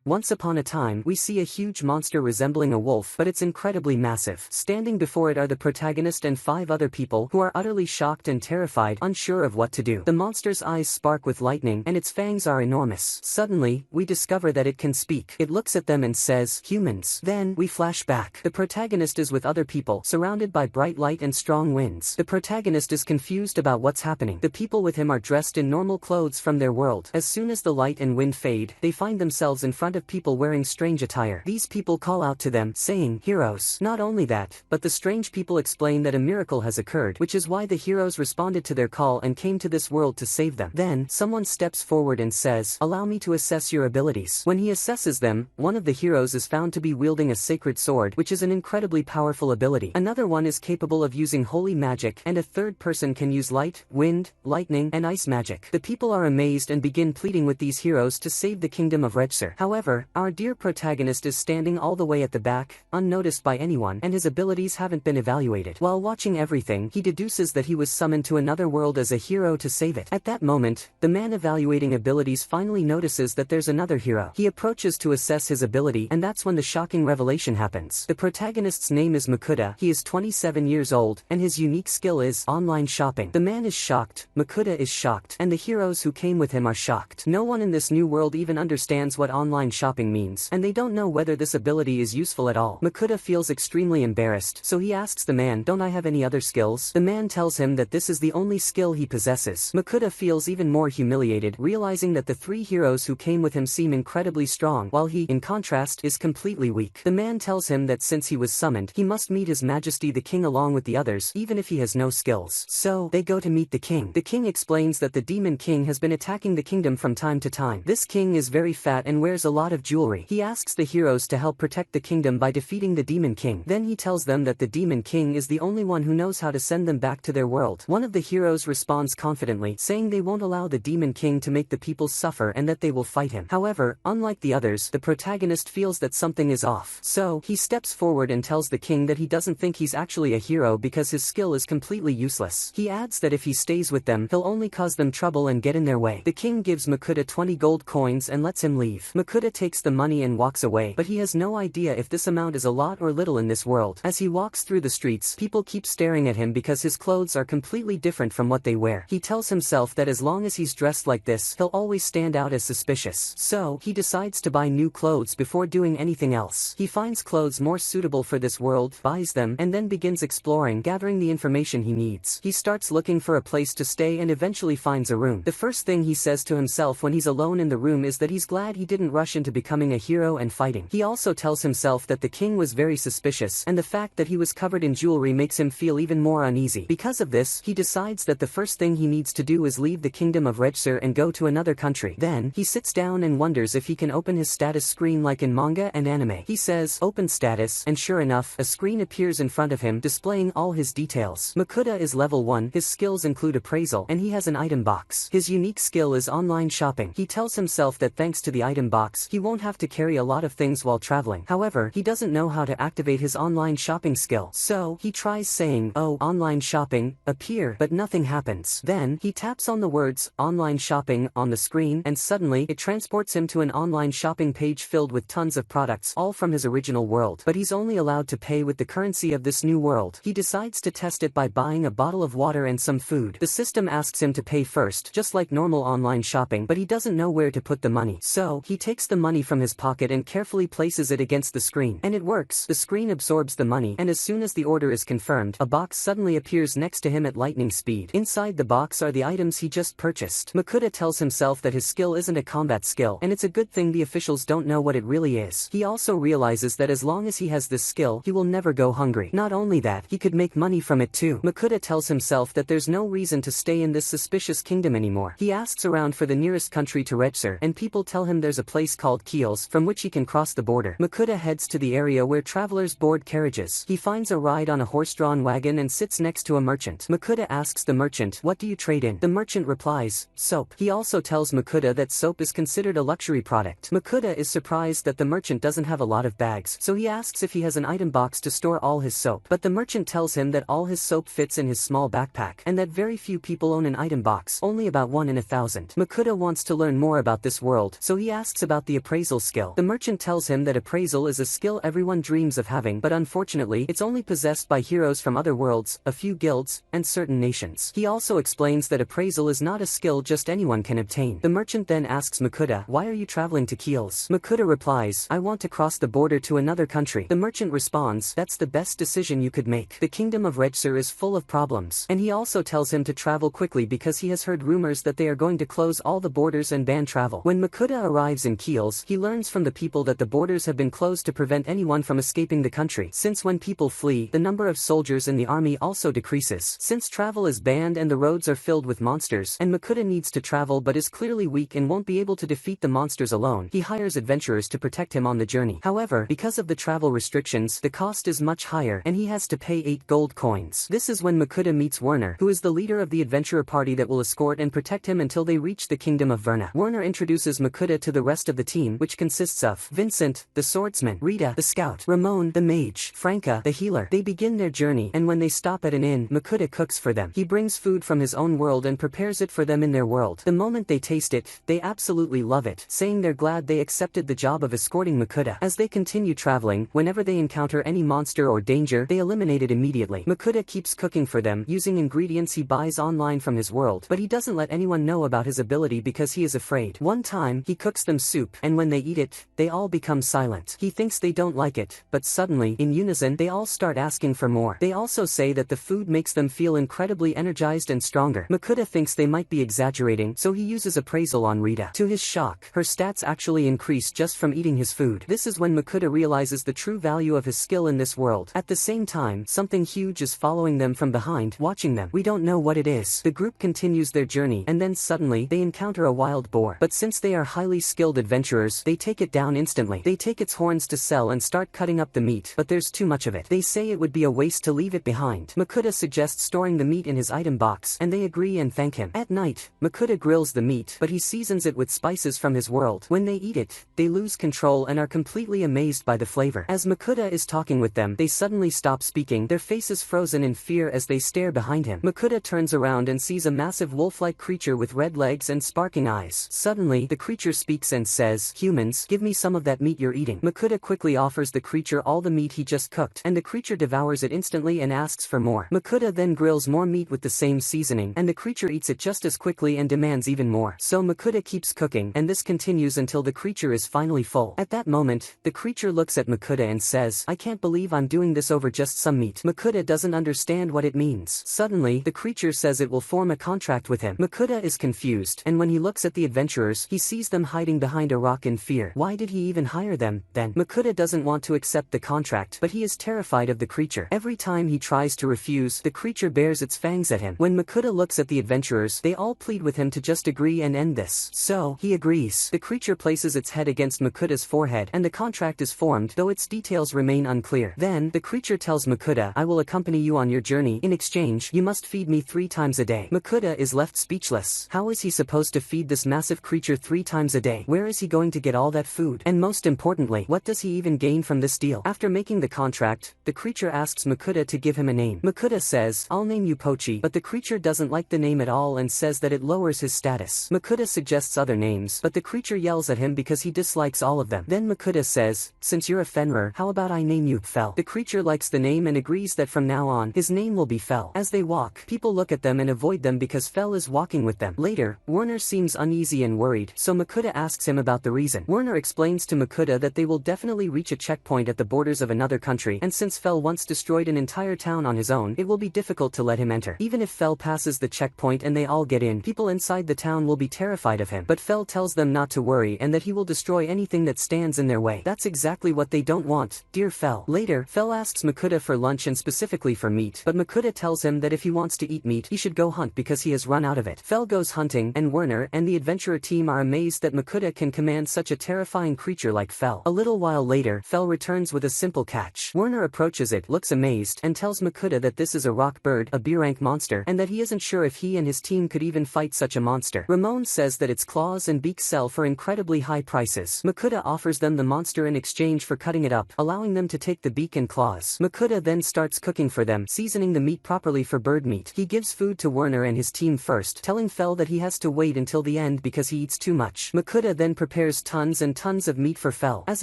Once upon a time, we see a huge monster resembling a wolf, but it's incredibly massive. Standing before it are the protagonist and 5 other people who are utterly shocked and terrified, unsure of what to do. The monster's eyes spark with lightning, and its fangs are enormous. Suddenly, we discover that it can speak. It looks at them and says, "Humans." Then, we flash back. The protagonist is with other people, surrounded by bright light and strong winds. The protagonist is confused about what's happening. The people with him are dressed in normal clothes from their world. As soon as the light and wind fade, they find themselves in front of people wearing strange attire. These people call out to them, saying, "Heroes." Not only that, but the strange people explain that a miracle has occurred, which is why the heroes responded to their call and came to this world to save them. Then, someone steps forward and says, "Allow me to assess your abilities." When he assesses them, one of the heroes is found to be wielding a sacred sword, which is an incredibly powerful ability. Another one is capable of using holy magic, and a third person can use light, wind, lightning, and ice magic. The people are amazed and begin pleading with these heroes to save the kingdom of Recap. However, our dear protagonist is standing all the way at the back, unnoticed by anyone, and his abilities haven't been evaluated. While watching everything, he deduces that he was summoned to another world as a hero to save it. At that moment, the man evaluating abilities finally notices that there's another hero. He approaches to assess his ability, and that's when the shocking revelation happens. The protagonist's name is Makuta. He is 27 years old, and his unique skill is online shopping. The man is shocked, Makuta is shocked, and the heroes who came with him are shocked. No one in this new world even understands what online shopping means, and they don't know whether this ability is useful at all. Makuta feels extremely embarrassed, so he asks the man, "Don't I have any other skills?" The man tells him that this is the only skill he possesses. Makuta feels even more humiliated, realizing that the 3 heroes who came with him seem incredibly strong, while he, in contrast, is completely weak. The man tells him that since he was summoned, he must meet His Majesty the King along with the others, even if he has no skills. So, they go to meet the king. The king explains that the Demon King has been attacking the kingdom from time to time. This king is very fat and wears a lot of jewelry. He asks the heroes to help protect the kingdom by defeating the Demon King. Then he tells them that the Demon King is the only one who knows how to send them back to their world. One of the heroes responds confidently, saying they won't allow the Demon King to make the people suffer and that they will fight him. However, unlike the others, the protagonist feels that something is off. So, he steps forward and tells the king that he doesn't think he's actually a hero because his skill is completely useless. He adds that if he stays with them, he'll only cause them trouble and get in their way. The king gives Makuta 20 gold coins and lets him leave. Makuta takes the money and walks away, but he has no idea if this amount is a lot or little in this world. As he walks through the streets, people keep staring at him because his clothes are completely different from what they wear. He tells himself that as long as he's dressed like this, he'll always stand out as suspicious. So, he decides to buy new clothes before doing anything else. He finds clothes more suitable for this world, buys them, and then begins exploring, gathering the information he needs. He starts looking for a place to stay and eventually finds a room. The first thing he says to himself when he's alone in the room is that he's glad he didn't rush into becoming a hero and fighting. He also tells himself that the king was very suspicious, and the fact that he was covered in jewelry makes him feel even more uneasy. Because of this, he decides that the first thing he needs to do is leave the kingdom of Recap and go to another country. Then, he sits down and wonders if he can open his status screen like in manga and anime. He says, "Open status," and sure enough, a screen appears in front of him displaying all his details. Makuta is level 1, his skills include appraisal, and he has an item box. His unique skill is online shopping. He tells himself that thanks to the item box, he won't have to carry a lot of things while traveling. However, he doesn't know how to activate his online shopping skill. So, he tries saying, "Oh, online shopping, appear," but nothing happens. Then, he taps on the words, "online shopping," on the screen, and suddenly, it transports him to an online shopping page filled with tons of products, all from his original world. But he's only allowed to pay with the currency of this new world. He decides to test it by buying a bottle of water and some food. The system asks him to pay first, just like normal online shopping, but he doesn't know where to put the money. So, he takes the money from his pocket and carefully places it against the screen. And it works. The screen absorbs the money, and as soon as the order is confirmed, a box suddenly appears next to him at lightning speed. Inside the box are the items he just purchased. Makuta tells himself that his skill isn't a combat skill, and it's a good thing the officials don't know what it really is. He also realizes that as long as he has this skill, he will never go hungry. Not only that, he could make money from it too. Makuta tells himself that there's no reason to stay in this suspicious kingdom anymore. He asks around for the nearest country to Recap, and people tell him there's a place called Keels, from which he can cross the border. Makuta heads to the area where travelers board carriages. He finds a ride on a horse-drawn wagon and sits next to a merchant. Makuta asks the merchant, "What do you trade in?" The merchant replies, "Soap." He also tells Makuta that soap is considered a luxury product. Makuta is surprised that the merchant doesn't have a lot of bags, so he asks if he has an item box to store all his soap. But the merchant tells him that all his soap fits in his small backpack, and that very few people own an item box, only about 1 in 1,000. Makuta wants to learn more about this world, so he asks about the the appraisal skill. The merchant tells him that appraisal is a skill everyone dreams of having, but unfortunately, it's only possessed by heroes from other worlds, a few guilds, and certain nations. He also explains that appraisal is not a skill just anyone can obtain. The merchant then asks Makuta, "Why are you traveling to Keels?" Makuta replies, "I want to cross the border to another country." The merchant responds, "That's the best decision you could make. The kingdom of Redsur is full of problems." And he also tells him to travel quickly because he has heard rumors that they are going to close all the borders and ban travel. When Makuta arrives in Keels, he learns from the people that the borders have been closed to prevent anyone from escaping the country. Since when people flee, the number of soldiers in the army also decreases. Since travel is banned and the roads are filled with monsters, and Makuta needs to travel but is clearly weak and won't be able to defeat the monsters alone, he hires adventurers to protect him on the journey. However, because of the travel restrictions, the cost is much higher and he has to pay 8 gold coins. This is when Makuta meets Werner, who is the leader of the adventurer party that will escort and protect him until they reach the kingdom of Verna. Werner introduces Makuta to the rest of the team, which consists of Vincent, the swordsman, Rita, the scout, Ramon, the mage, Franca, the healer. They begin their journey, and when they stop at an inn, Makuta cooks for them. He brings food from his own world and prepares it for them in their world. The moment they taste it, they absolutely love it, saying they're glad they accepted the job of escorting Makuta. As they continue traveling, whenever they encounter any monster or danger, they eliminate it immediately. Makuta keeps cooking for them using ingredients he buys online from his world, but he doesn't let anyone know about his ability because he is afraid. One time, he cooks them soup, and when they eat it, they all become silent. He thinks they don't like it, but suddenly, in unison, they all start asking for more. They also say that the food makes them feel incredibly energized and stronger. Makuta thinks they might be exaggerating, so he uses appraisal on Rita. To his shock, her stats actually increase just from eating his food. This is when Makuta realizes the true value of his skill in this world. At the same time, something huge is following them from behind, watching them. We don't know what it is. The group continues their journey, and then suddenly, they encounter a wild boar. But since they are highly skilled adventurers, they take it down instantly. They take its horns to sell and start cutting up the meat, but there's too much of it. They say it would be a waste to leave it behind. Makuta suggests storing the meat in his item box, and they agree and thank him. At night, Makuta grills the meat, but he seasons it with spices from his world. When they eat it, they lose control and are completely amazed by the flavor. As Makuta is talking with them, they suddenly stop speaking, their faces frozen in fear as they stare behind him. Makuta turns around and sees a massive wolf-like creature with red legs and sparking eyes. Suddenly, the creature speaks and says, "Humans, give me some of that meat you're eating." Makuta quickly offers the creature all the meat he just cooked, and the creature devours it instantly and asks for more. Makuta then grills more meat with the same seasoning, and the creature eats it just as quickly and demands even more. So Makuta keeps cooking, and this continues until the creature is finally full. At that moment, the creature looks at Makuta and says, "I can't believe I'm doing this over just some meat." Makuta doesn't understand what it means. Suddenly, the creature says it will form a contract with him. Makuta is confused, and when he looks at the adventurers, he sees them hiding behind a rock in fear. Why did he even hire them, then? Makuta doesn't want to accept the contract, but he is terrified of the creature. Every time he tries to refuse, the creature bares its fangs at him. When Makuta looks at the adventurers, they all plead with him to just agree and end this. So, he agrees. The creature places its head against Makuta's forehead, and the contract is formed, though its details remain unclear. Then, the creature tells Makuta, "I will accompany you on your journey. In exchange, you must feed me 3 times a day." Makuta is left speechless. How is he supposed to feed this massive creature 3 times a day? Where is he going to get all that food? And most importantly, what does he even gain from this deal? After making the contract, the creature asks Makuta to give him a name. Makuta says, "I'll name you Pochi," but the creature doesn't like the name at all and says that it lowers his status. Makuta suggests other names, but the creature yells at him because he dislikes all of them. Then Makuta says, "Since you're a Fenrir, how about I name you Fel?" The creature likes the name and agrees that from now on, his name will be Fel. As they walk, people look at them and avoid them because Fel is walking with them. Later, Werner seems uneasy and worried, so Makuta asks him about the reason. Werner explains to Makuta that they will definitely reach a checkpoint at the borders of another country, and since Fel once destroyed an entire town on his own, it will be difficult to let him enter. Even if Fel passes the checkpoint and they all get in, people inside the town will be terrified of him. But Fel tells them not to worry and that he will destroy anything that stands in their way. That's exactly what they don't want, dear Fel. Later, Fel asks Makuta for lunch and specifically for meat, but Makuta tells him that if he wants to eat meat, he should go hunt because he has run out of it. Fel goes hunting, and Werner and the adventurer team are amazed that Makuta can command such a terrifying creature like Fel. A little while later, Fel returns with a simple catch. Werner approaches it, looks amazed, and tells Makuta that this is a rock bird, a B-rank monster, and that he isn't sure if he and his team could even fight such a monster. Ramon says that its claws and beak sell for incredibly high prices. Makuta offers them the monster in exchange for cutting it up, allowing them to take the beak and claws. Makuta then starts cooking for them, seasoning the meat properly for bird meat. He gives food to Werner and his team first, telling Fel that he has to wait until the end because he eats too much. Makuta then prepares prepares tons and tons of meat for Fel. As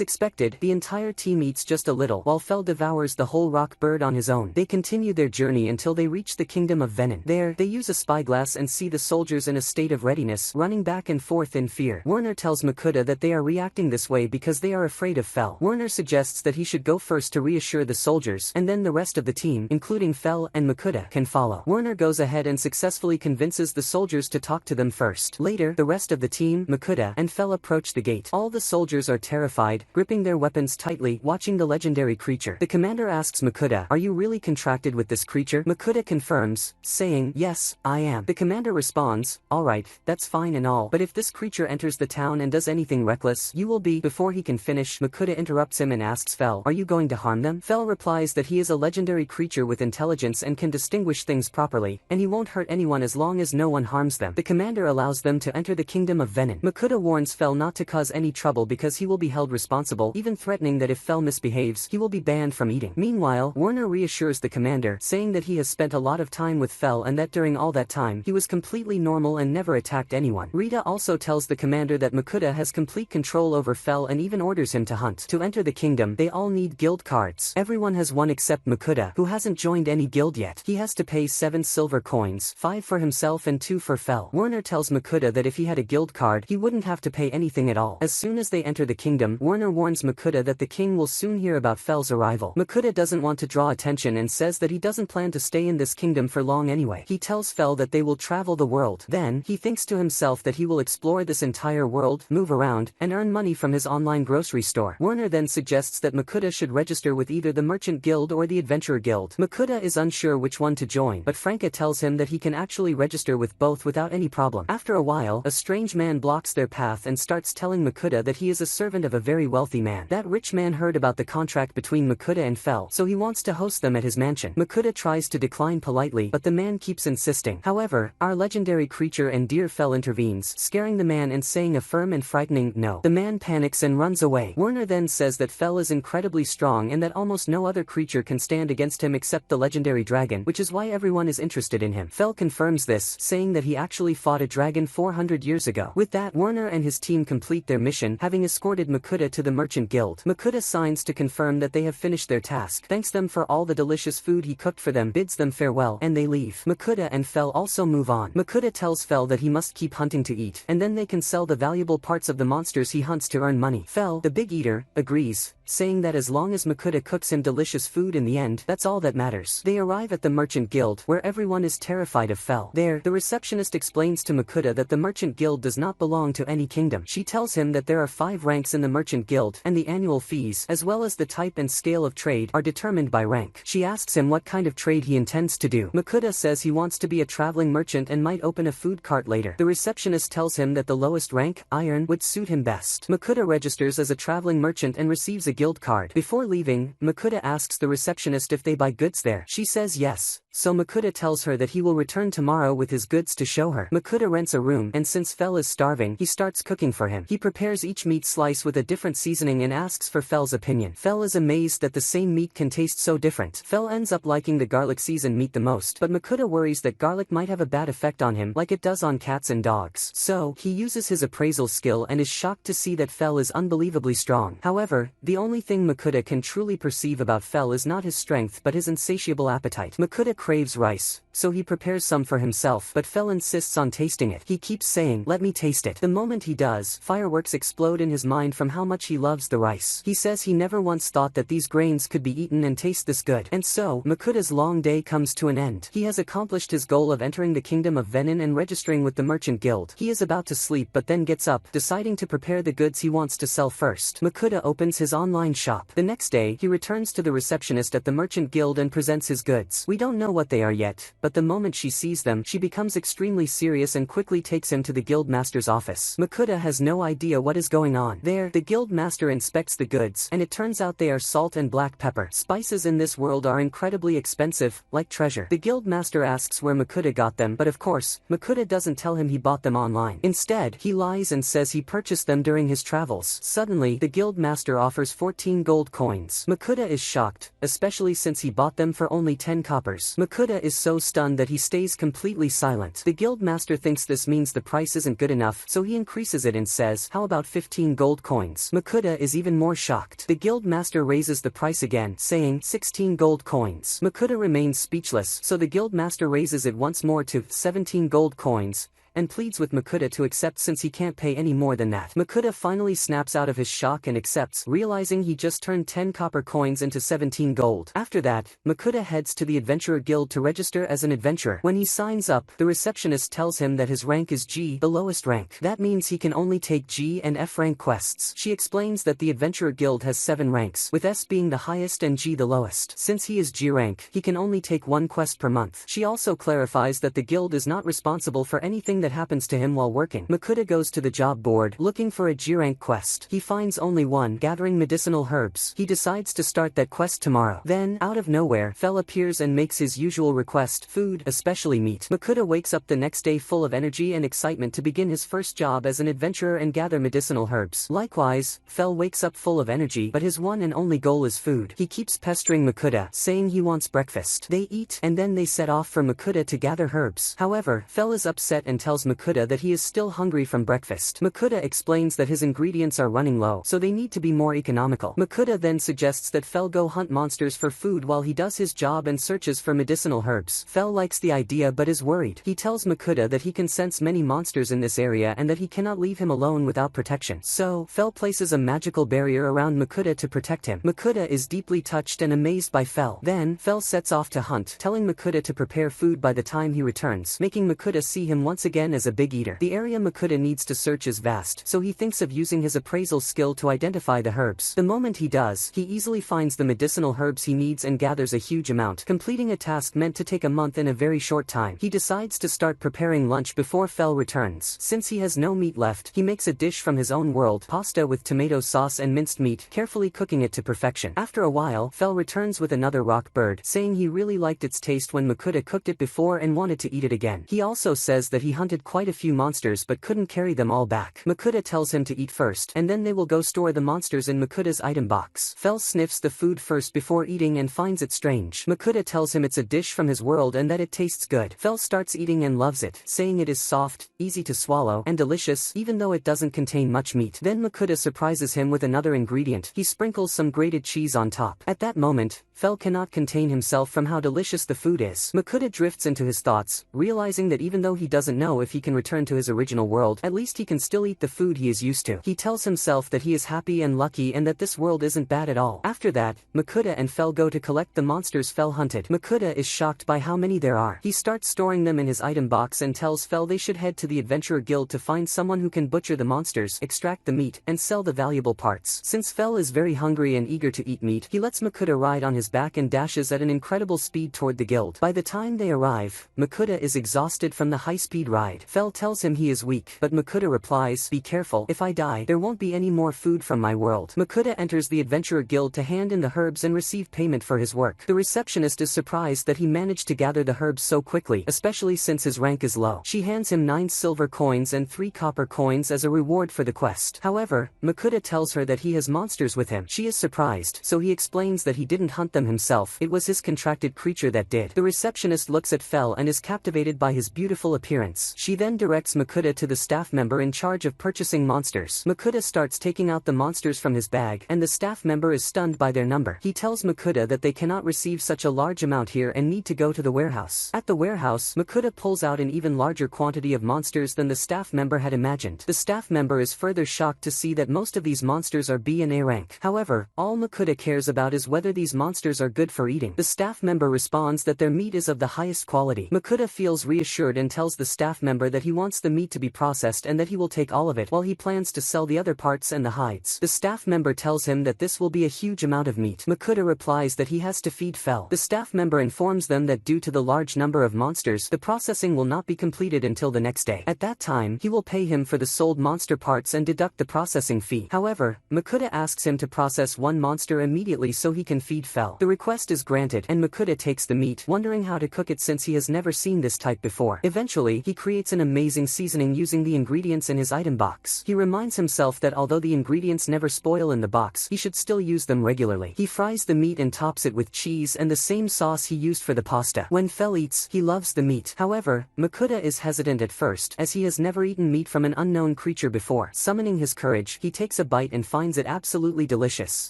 expected, the entire team eats just a little, while Fel devours the whole rock bird on his own. They continue their journey until they reach the kingdom of Venon. There, they use a spyglass and see the soldiers in a state of readiness, running back and forth in fear. Werner tells Makuta that they are reacting this way because they are afraid of Fel. Werner suggests that he should go first to reassure the soldiers, and then the rest of the team, including Fel and Makuta, can follow. Werner goes ahead and successfully convinces the soldiers to talk to them first. Later, the rest of the team, Makuta, and Fel approach the gate. All the soldiers are terrified, gripping their weapons tightly, watching the legendary creature. The commander asks Makuta, "Are you really contracted with this creature?" Makuta confirms, saying, "Yes, I am." The commander responds, "Alright, that's fine and all, but if this creature enters the town and does anything reckless, you will be." Before he can finish, Makuta interrupts him and asks Fel, "Are you going to harm them?" Fel replies that he is a legendary creature with intelligence and can distinguish things properly, and he won't hurt anyone as long as no one harms them. The commander allows them to enter the kingdom of Venon. Makuta warns Fel not to cause any trouble because he will be held responsible, even threatening that if Fel misbehaves, he will be banned from eating. Meanwhile, Werner reassures the commander, saying that he has spent a lot of time with Fel and that during all that time, he was completely normal and never attacked anyone. Rita also tells the commander that Makuta has complete control over Fel and even orders him to hunt. To enter the kingdom, they all need guild cards. Everyone has one except Makuta, who hasn't joined any guild yet. He has to pay 7 silver coins, 5 for himself and 2 for Fel. Werner tells Makuta that if he had a guild card, he wouldn't have to pay anything at all. As soon as they enter the kingdom, Werner warns Makuta that the king will soon hear about Fel's arrival. Makuta doesn't want to draw attention and says that he doesn't plan to stay in this kingdom for long anyway. He tells Fel that they will travel the world. Then, he thinks to himself that he will explore this entire world, move around, and earn money from his online grocery store. Werner then suggests that Makuta should register with either the Merchant Guild or the Adventurer Guild. Makuta is unsure which one to join, but Franka tells him that he can actually register with both without any problem. After a while, a strange man blocks their path and starts telling Makuta that he is a servant of a very wealthy man. That rich man heard about the contract between Makuta and Fel, so he wants to host them at his mansion. Makuta tries to decline politely, but the man keeps insisting. However, our legendary creature and dear Fel intervenes, scaring the man and saying a firm and frightening no. The man panics and runs away. Werner then says that Fel is incredibly strong and that almost no other creature can stand against him except the legendary dragon, which is why everyone is interested in him. Fel confirms this, saying that he actually fought a dragon 400 years ago. With that, Werner and his team complete their mission, having escorted Makuta to the Merchant Guild. Makuta signs to confirm that they have finished their task, thanks them for all the delicious food he cooked for them, bids them farewell, and they leave. Makuta and Fel also move on. Makuta tells Fel that he must keep hunting to eat, and then they can sell the valuable parts of the monsters he hunts to earn money. Fel, the big eater, agrees, saying that as long as Makuta cooks him delicious food in the end, that's all that matters. They arrive at the Merchant Guild, where everyone is terrified of Fel. There, the receptionist explains to Makuta that the Merchant Guild does not belong to any kingdom. She tells him that there are 5 ranks in the Merchant Guild, and the annual fees, as well as the type and scale of trade, are determined by rank. She asks him what kind of trade he intends to do. Makuta says he wants to be a traveling merchant and might open a food cart later. The receptionist tells him that the lowest rank, iron, would suit him best. Makuta registers as a traveling merchant and receives a guild card. Before leaving, Makuta asks the receptionist if they buy goods there. She says yes, so Makuta tells her that he will return tomorrow with his goods to show her. Makuta rents a room, and since Fel is starving, he starts cooking for him. He prepares each meat slice with a different seasoning and asks for Fel's opinion. Fel is amazed that the same meat can taste so different. Fel ends up liking the garlic seasoned meat the most, but Makuta worries that garlic might have a bad effect on him, like it does on cats and dogs. So, he uses his appraisal skill and is shocked to see that Fel is unbelievably strong. However, the only thing Makuta can truly perceive about Fel is not his strength but his insatiable appetite. Makuta craves rice, so he prepares some for himself, but Fel insists on tasting it. He keeps saying, "Let me taste it." The moment he does, fireworks explode in his mind from how much he loves the rice. He says he never once thought that these grains could be eaten and taste this good. And so, Makuta's long day comes to an end. He has accomplished his goal of entering the kingdom of Venon and registering with the Merchant Guild. He is about to sleep but then gets up, deciding to prepare the goods he wants to sell first. Makuta opens his online shop. The next day, he returns to the receptionist at the Merchant Guild and presents his goods. We don't know what they are yet, but the moment she sees them, she becomes extremely serious and quickly takes him to the guild master's office. Makuta has no idea what is going on. There, the guild master inspects the goods, and it turns out they are salt and black pepper. Spices in this world are incredibly expensive, like treasure. The guild master asks where Makuta got them, but of course, Makuta doesn't tell him he bought them online. Instead, he lies and says he purchased them during his travels. Suddenly, the guild master offers 14 gold coins. Makuta is shocked, especially since he bought them for only 10 coppers. Makuta is so stunned that he stays completely silent. The guild master thinks this means the price isn't good enough, so he increases it and says, how about 15 gold coins? Makuta is even more shocked. The guild master raises the price again, saying 16 gold coins. Makuta remains speechless, so the guild master raises it once more to 17 gold coins, and pleads with Makuta to accept since he can't pay any more than that. Makuta finally snaps out of his shock and accepts, realizing he just turned 10 copper coins into 17 gold. After that, Makuta heads to the Adventurer Guild to register as an adventurer. When he signs up, the receptionist tells him that his rank is G, the lowest rank. That means he can only take G and F rank quests. She explains that the Adventurer Guild has 7 ranks, with S being the highest and G the lowest. Since he is G rank, he can only take 1 quest per month. She also clarifies that the guild is not responsible for anything that happens to him while working. Makuta goes to the job board, looking for a G-rank quest. He finds only one, gathering medicinal herbs. He decides to start that quest tomorrow. Then, out of nowhere, Fel appears and makes his usual request, food, especially meat. Makuta wakes up the next day full of energy and excitement to begin his first job as an adventurer and gather medicinal herbs. Likewise, Fel wakes up full of energy, but his one and only goal is food. He keeps pestering Makuta, saying he wants breakfast. They eat, and then they set off for Makuta to gather herbs. However, Fel is upset and tells Makuta that he is still hungry from breakfast. Makuta explains that his ingredients are running low, so they need to be more economical. Makuta then suggests that Fel go hunt monsters for food while he does his job and searches for medicinal herbs. Fel likes the idea but is worried. He tells Makuta that he can sense many monsters in this area and that he cannot leave him alone without protection. So, Fel places a magical barrier around Makuta to protect him. Makuta is deeply touched and amazed by Fel. Then, Fel sets off to hunt, telling Makuta to prepare food by the time he returns, making Makuta see him once again as a big eater. The area Makuta needs to search is vast, so he thinks of using his appraisal skill to identify the herbs. The moment he does, he easily finds the medicinal herbs he needs and gathers a huge amount, completing a task meant to take a month in a very short time. He decides to start preparing lunch before Fel returns. Since he has no meat left, he makes a dish from his own world, pasta with tomato sauce and minced meat, carefully cooking it to perfection. After a while, Fel returns with another rock bird, saying he really liked its taste when Makuta cooked it before and wanted to eat it again. He also says that he hunted quite a few monsters but couldn't carry them all back. Makuta tells him to eat first, and then they will go store the monsters in Makuta's item box. Fel sniffs the food first before eating and finds it strange. Makuta tells him it's a dish from his world and that it tastes good. Fel starts eating and loves it, saying it is soft, easy to swallow, and delicious, even though it doesn't contain much meat. Then Makuta surprises him with another ingredient. He sprinkles some grated cheese on top. At that moment, Fel cannot contain himself from how delicious the food is. Makuta drifts into his thoughts, realizing that even though he doesn't know if he can return to his original world, at least he can still eat the food he is used to. He tells himself that he is happy and lucky and that this world isn't bad at all. After that, Makuta and Fel go to collect the monsters Fel hunted. Makuta is shocked by how many there are. He starts storing them in his item box and tells Fel they should head to the Adventurer Guild to find someone who can butcher the monsters, extract the meat, and sell the valuable parts. Since Fel is very hungry and eager to eat meat, he lets Makuta ride on his back and dashes at an incredible speed toward the guild. By the time they arrive, Makuta is exhausted from the high-speed ride. Fel tells him he is weak, but Makuta replies, "Be careful, if I die, there won't be any more food from my world." Makuta enters the Adventurer Guild to hand in the herbs and receive payment for his work. The receptionist is surprised that he managed to gather the herbs so quickly, especially since his rank is low. She hands him 9 silver coins and 3 copper coins as a reward for the quest. However, Makuta tells her that he has monsters with him. She is surprised, so he explains that he didn't hunt them himself. It was his contracted creature that did. The receptionist looks at Fel and is captivated by his beautiful appearance. She then directs Makuta to the staff member in charge of purchasing monsters. Makuta starts taking out the monsters from his bag, and the staff member is stunned by their number. He tells Makuta that they cannot receive such a large amount here and need to go to the warehouse. At the warehouse, Makuta pulls out an even larger quantity of monsters than the staff member had imagined. The staff member is further shocked to see that most of these monsters are B and A rank. However, all Makuta cares about is whether these monsters are good for eating. The staff member responds that their meat is of the highest quality. Makuta feels reassured and tells the staff member that he wants the meat to be processed and that he will take all of it while he plans to sell the other parts and the hides. The staff member tells him that this will be a huge amount of meat. Makuta replies that he has to feed Fel. The staff member informs them that due to the large number of monsters, the processing will not be completed until the next day. At that time, he will pay him for the sold monster parts and deduct the processing fee. However, Makuta asks him to process one monster immediately so he can feed Fel. The request is granted, and Makuta takes the meat, wondering how to cook it since he has never seen this type before. Eventually, he creates creates an amazing seasoning using the ingredients in his item box. He reminds himself that although the ingredients never spoil in the box, he should still use them regularly. He fries the meat and tops it with cheese and the same sauce he used for the pasta. When Fel eats, he loves the meat. However, Makuta is hesitant at first, as he has never eaten meat from an unknown creature before. Summoning his courage, he takes a bite and finds it absolutely delicious.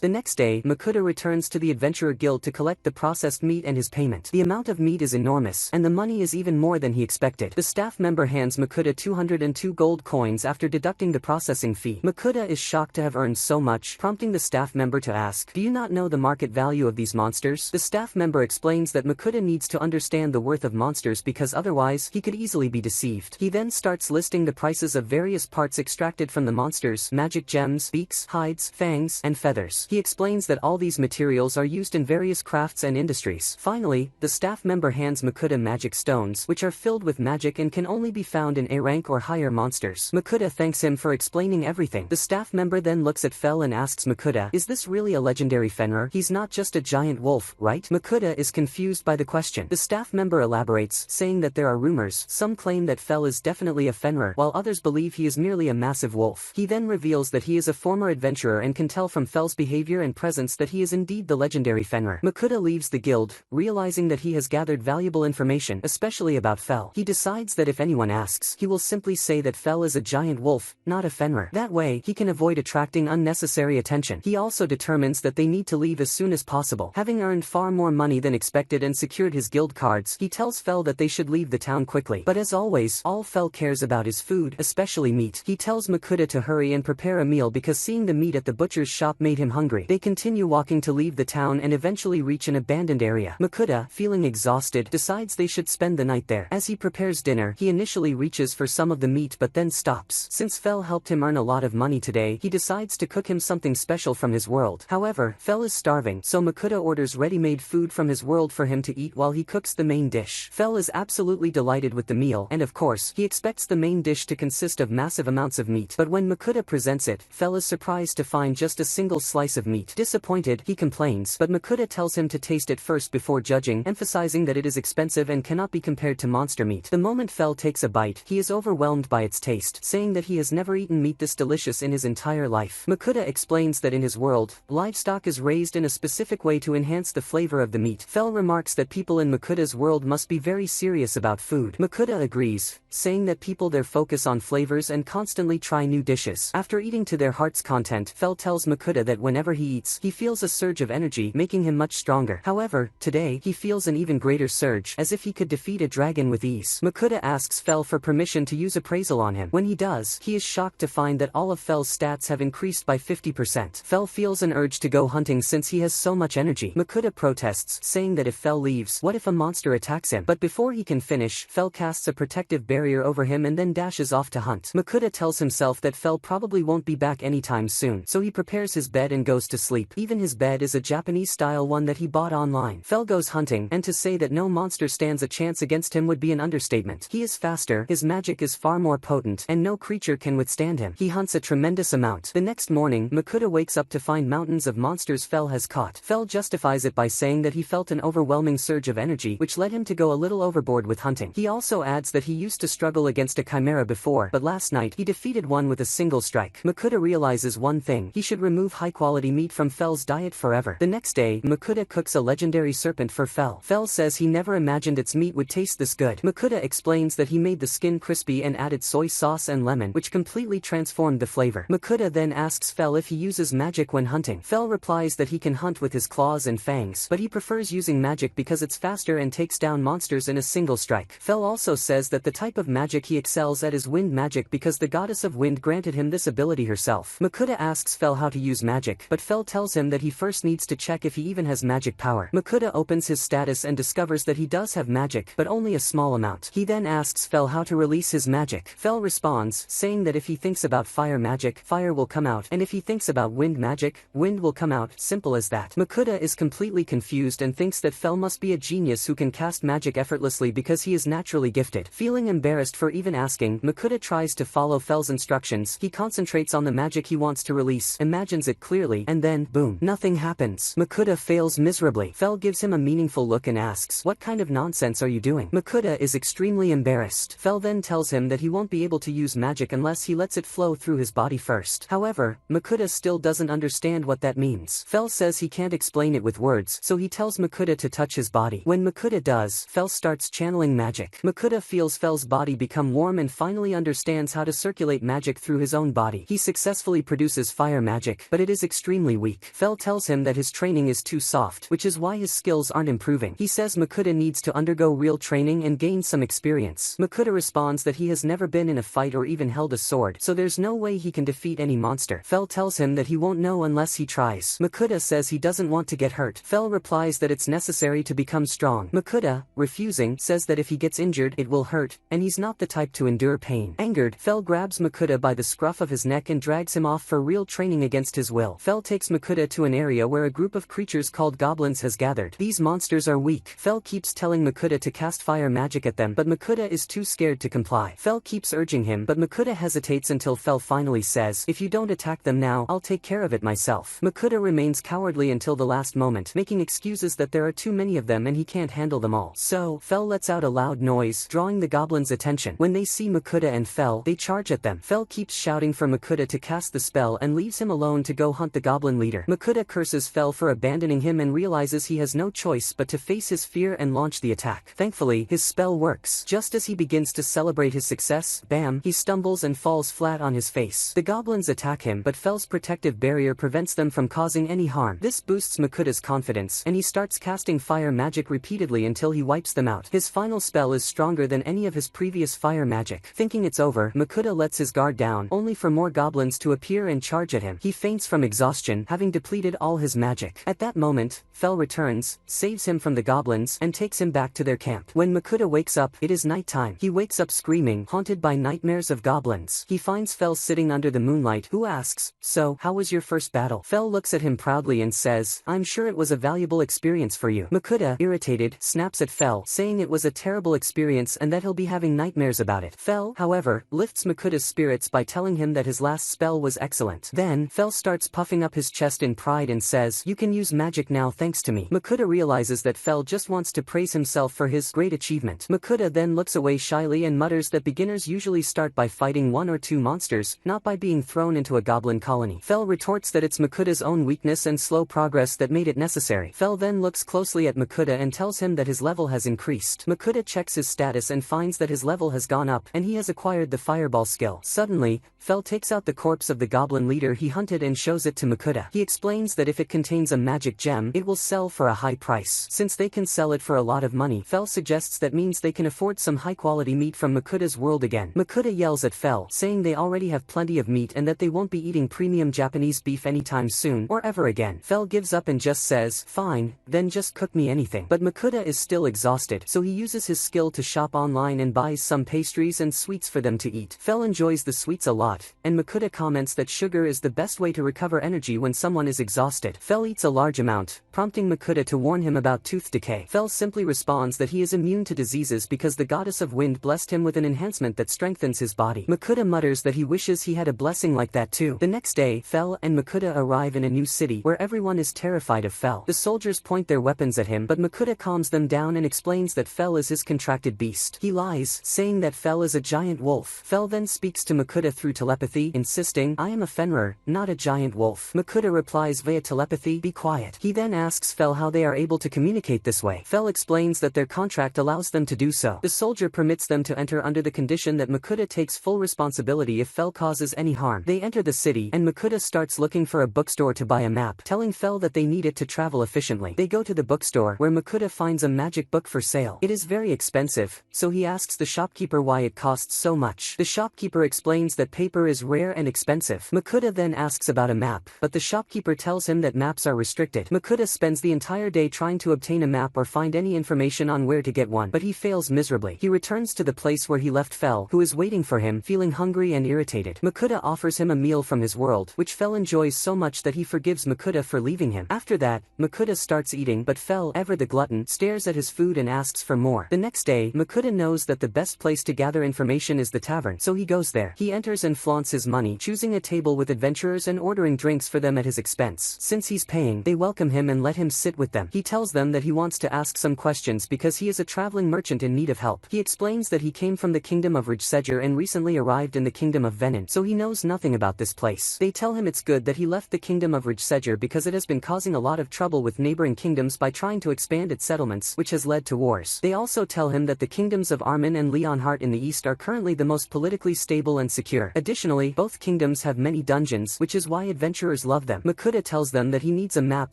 The next day, Makuta returns to the Adventurer Guild to collect the processed meat and his payment. The amount of meat is enormous, and the money is even more than he expected. The staff member hands Makuta 202 gold coins after deducting the processing fee. Makuta is shocked to have earned so much, prompting the staff member to ask, "Do you not know the market value of these monsters?" The staff member explains that Makuta needs to understand the worth of monsters because otherwise, he could easily be deceived. He then starts listing the prices of various parts extracted from the monsters: magic gems, beaks, hides, fangs, and feathers. He explains that all these materials are used in various crafts and industries. Finally, the staff member hands Makuta magic stones, which are filled with magic and can only be found in A rank or higher monsters. Makuta thanks him for explaining everything. The staff member then looks at Fel and asks Makuta, "Is this really a legendary Fenrir? He's not just a giant wolf, right?" Makuta is confused by the question. The staff member elaborates, saying that there are rumors. Some claim that Fel is definitely a Fenrir, while others believe he is merely a massive wolf. He then reveals that he is a former adventurer and can tell from Fel's behavior and presence that he is indeed the legendary Fenrir. Makuta leaves the guild, realizing that he has gathered valuable information, especially about Fel. He decides that if anyone asks, he will simply say that Fel is a giant wolf, not a Fenrir. That way, he can avoid attracting unnecessary attention. He also determines that they need to leave as soon as possible. Having earned far more money than expected and secured his guild cards, he tells Fel that they should leave the town quickly. But as always, all Fel cares about is food, especially meat. He tells Makuta to hurry and prepare a meal because seeing the meat at the butcher's shop made him hungry. They continue walking to leave the town and eventually reach an abandoned area. Makuta, feeling exhausted, decides they should spend the night there. As he prepares dinner, he initially reaches for some of the meat but then stops. Since Fel helped him earn a lot of money today, he decides to cook him something special from his world. However, Fel is starving, so Makuta orders ready-made food from his world for him to eat while he cooks the main dish. Fel is absolutely delighted with the meal, and of course, he expects the main dish to consist of massive amounts of meat. But when Makuta presents it, Fel is surprised to find just a single slice of meat. Disappointed, he complains, but Makuta tells him to taste it first before judging, emphasizing that it is expensive and cannot be compared to monster meat. The moment Fel takes a bite, he is overwhelmed by its taste, saying that he has never eaten meat this delicious in his entire life. Makuta explains that in his world, livestock is raised in a specific way to enhance the flavor of the meat. Fel remarks that people in Makuta's world must be very serious about food. Makuta agrees, saying that people there focus on flavors and constantly try new dishes. After eating to their heart's content, Fel tells Makuta that whenever he eats, he feels a surge of energy, making him much stronger. However, today, he feels an even greater surge, as if he could defeat a dragon with ease. Makuta asks Fel for permission to use appraisal on him. When he does, he is shocked to find that all of Fel's stats have increased by 50%. Fel feels an urge to go hunting since he has so much energy. Makuta protests, saying that if Fel leaves, what if a monster attacks him? But before he can finish, Fel casts a protective barrier over him and then dashes off to hunt. Makuta tells himself that Fel probably won't be back anytime soon, so he prepares his bed and goes to sleep. Even his bed is a Japanese-style one that he bought online. Fel goes hunting, and to say that no monster stands a chance against him would be an understatement. He is faster, his magic is far more potent, and no creature can withstand him. He hunts a tremendous amount. The next morning, Makuta wakes up to find mountains of monsters Fel has caught. Fel justifies it by saying that he felt an overwhelming surge of energy, which led him to go a little overboard with hunting. He also adds that he used to struggle against a chimera before, but last night, he defeated one with a single strike. Makuta realizes one thing: he should remove high-quality meat from Fel's diet forever. The next day, Makuta cooks a legendary serpent for Fel. Fel says he never imagined its meat would taste this good. Makuta explains that he made the skin crispy and added soy sauce and lemon, which completely transformed the flavor. Makuta then asks Fel if he uses magic when hunting. Fel replies that he can hunt with his claws and fangs, but he prefers using magic because it's faster and takes down monsters in a single strike. Fel also says that the type of magic he excels at is wind magic because the goddess of wind granted him this ability herself. Makuta asks Fel how to use magic, but Fel tells him that he first needs to check if he even has magic power. Makuta opens his status and discovers that he does have magic, but only a small amount. He then asks Fel how to release his magic. Fel responds, saying that if he thinks about fire magic, fire will come out, and if he thinks about wind magic, wind will come out, simple as that. Makuta is completely confused and thinks that Fel must be a genius who can cast magic effortlessly because he is naturally gifted. Feeling embarrassed for even asking, Makuta tries to follow Fel's instructions. He concentrates on the magic he wants to release, imagines it clearly, and then, boom, nothing happens. Makuta fails miserably. Fel gives him a meaningful look and asks, "What kind of nonsense are you doing?" Makuta is extremely embarrassed. embarrassed. Fel then tells him that he won't be able to use magic unless he lets it flow through his body first. However, Makuta still doesn't understand what that means. Fel says he can't explain it with words, so he tells Makuta to touch his body. When Makuta does, Fel starts channeling magic. Makuta feels Fel's body become warm and finally understands how to circulate magic through his own body. He successfully produces fire magic, but it is extremely weak. Fel tells him that his training is too soft, which is why his skills aren't improving. He says Makuta needs to undergo real training and gain some experience. Makuta responds that he has never been in a fight or even held a sword, so there's no way he can defeat any monster. Fel tells him that he won't know unless he tries. Makuta says he doesn't want to get hurt. Fel replies that it's necessary to become strong. Makuta, refusing, says that if he gets injured, it will hurt, and he's not the type to endure pain. Angered, Fel grabs Makuta by the scruff of his neck and drags him off for real training against his will. Fel takes Makuta to an area where a group of creatures called goblins has gathered. These monsters are weak. Fel keeps telling Makuta to cast fire magic at them, but Makuta is too scared to comply. Fel keeps urging him, but Makuta hesitates until Fel finally says, "If you don't attack them now, I'll take care of it myself." Makuta remains cowardly until the last moment, making excuses that there are too many of them and he can't handle them all. So, Fel lets out a loud noise, drawing the goblins' attention. When they see Makuta and Fel, they charge at them. Fel keeps shouting for Makuta to cast the spell and leaves him alone to go hunt the goblin leader. Makuta curses Fel for abandoning him and realizes he has no choice but to face his fear and launch the attack. Thankfully, his spell works. Just as he begins to celebrate his success, bam, he stumbles and falls flat on his face. The goblins attack him, but Fel's protective barrier prevents them from causing any harm. This boosts Makuta's confidence, and he starts casting fire magic repeatedly until he wipes them out. His final spell is stronger than any of his previous fire magic. Thinking it's over, Makuta lets his guard down, only for more goblins to appear and charge at him. He faints from exhaustion, having depleted all his magic. At that moment, Fel returns, saves him from the goblins, and takes him back to their camp. When Makuta wakes up, it is nighttime. He wakes up screaming, haunted by nightmares of goblins. He finds Fel sitting under the moonlight, who asks, "So, how was your first battle?" Fel looks at him proudly and says, "I'm sure it was a valuable experience for you." Makuta, irritated, snaps at Fel, saying it was a terrible experience and that he'll be having nightmares about it. Fel, however, lifts Makuta's spirits by telling him that his last spell was excellent. Then, Fel starts puffing up his chest in pride and says, "You can use magic now thanks to me." Makuta realizes that Fel just wants to praise himself for his great achievement. Makuta then looks away shyly and mutters that beginners usually start by fighting one or two monsters, not by being thrown into a goblin colony. Fel retorts that it's Makuta's own weakness and slow progress that made it necessary. Fel then looks closely at Makuta and tells him that his level has increased. Makuta checks his status and finds that his level has gone up, and he has acquired the fireball skill. Suddenly, Fel takes out the corpse of the goblin leader he hunted and shows it to Makuta. He explains that if it contains a magic gem, it will sell for a high price. Since they can sell it for a lot of money, Fel suggests that means they can afford some high-quality meat from Makuta's world again. Makuta yells at Fel, saying they already have plenty of meat and that they won't be eating premium Japanese beef anytime soon, or ever again. Fel gives up and just says, "Fine, then just cook me anything." But Makuta is still exhausted, so he uses his skill to shop online and buys some pastries and sweets for them to eat. Fel enjoys the sweets a lot, and Makuta comments that sugar is the best way to recover energy when someone is exhausted. Fel eats a large amount, prompting Makuta to warn him about tooth decay. Fel simply responds that he is immune to diseases because the goddess of wind blessed him with an enhancement that strengthens his body. Makuta mutters that he wishes he had a blessing like that too. The next day, Fel and Makuta arrive in a new city where everyone is terrified of Fel. The soldiers point their weapons at him, but Makuta calms them down and explains that Fel is his contracted beast. He lies, saying that Fel is a giant wolf. Fel then speaks to Makuta through telepathy, insisting, "I am a Fenrir, not a giant wolf." Makuta replies via telepathy, "Be quiet." He then asks Fel how they are able to communicate this way. Fel explains that their contract allows them to do so. The soldier permits them to enter under the condition that Makuta takes full responsibility if Fel causes any harm. They enter the city, and Makuta starts looking for a bookstore to buy a map, telling Fel that they need it to travel efficiently. They go to the bookstore, where Makuta finds a magic book for sale. It is very expensive, so he asks the shopkeeper why it costs so much. The shopkeeper explains that paper is rare and expensive. Makuta then asks about a map, but the shopkeeper tells him that maps are restricted. Makuta spends the entire day trying to obtain a map or find any information on where to get one, but he fails miserably. He returns to the place where he left Fel, who is waiting for him, feeling hungry and irritated. Makuta offers him a meal from his world, which Fel enjoys so much that he forgives Makuta for leaving him. After that, Makuta starts eating, but Fel, ever the glutton, stares at his food and asks for more. The next day, Makuta knows that the best place to gather information is the tavern, so he goes there. He enters and flaunts his money, choosing a table with adventurers and ordering drinks for them at his expense. Since he's paying, they welcome him and let him sit with them. He tells them that he wants to ask some questions because he is a traveling merchant in need of help. He explains explains that he came from the kingdom of Recap and recently arrived in the kingdom of Venon, so he knows nothing about this place. They tell him it's good that he left the kingdom of Recap because it has been causing a lot of trouble with neighboring kingdoms by trying to expand its settlements, which has led to wars. They also tell him that the kingdoms of Armin and Hart in the east are currently the most politically stable and secure. Additionally, both kingdoms have many dungeons, which is why adventurers love them. Makuta tells them that he needs a map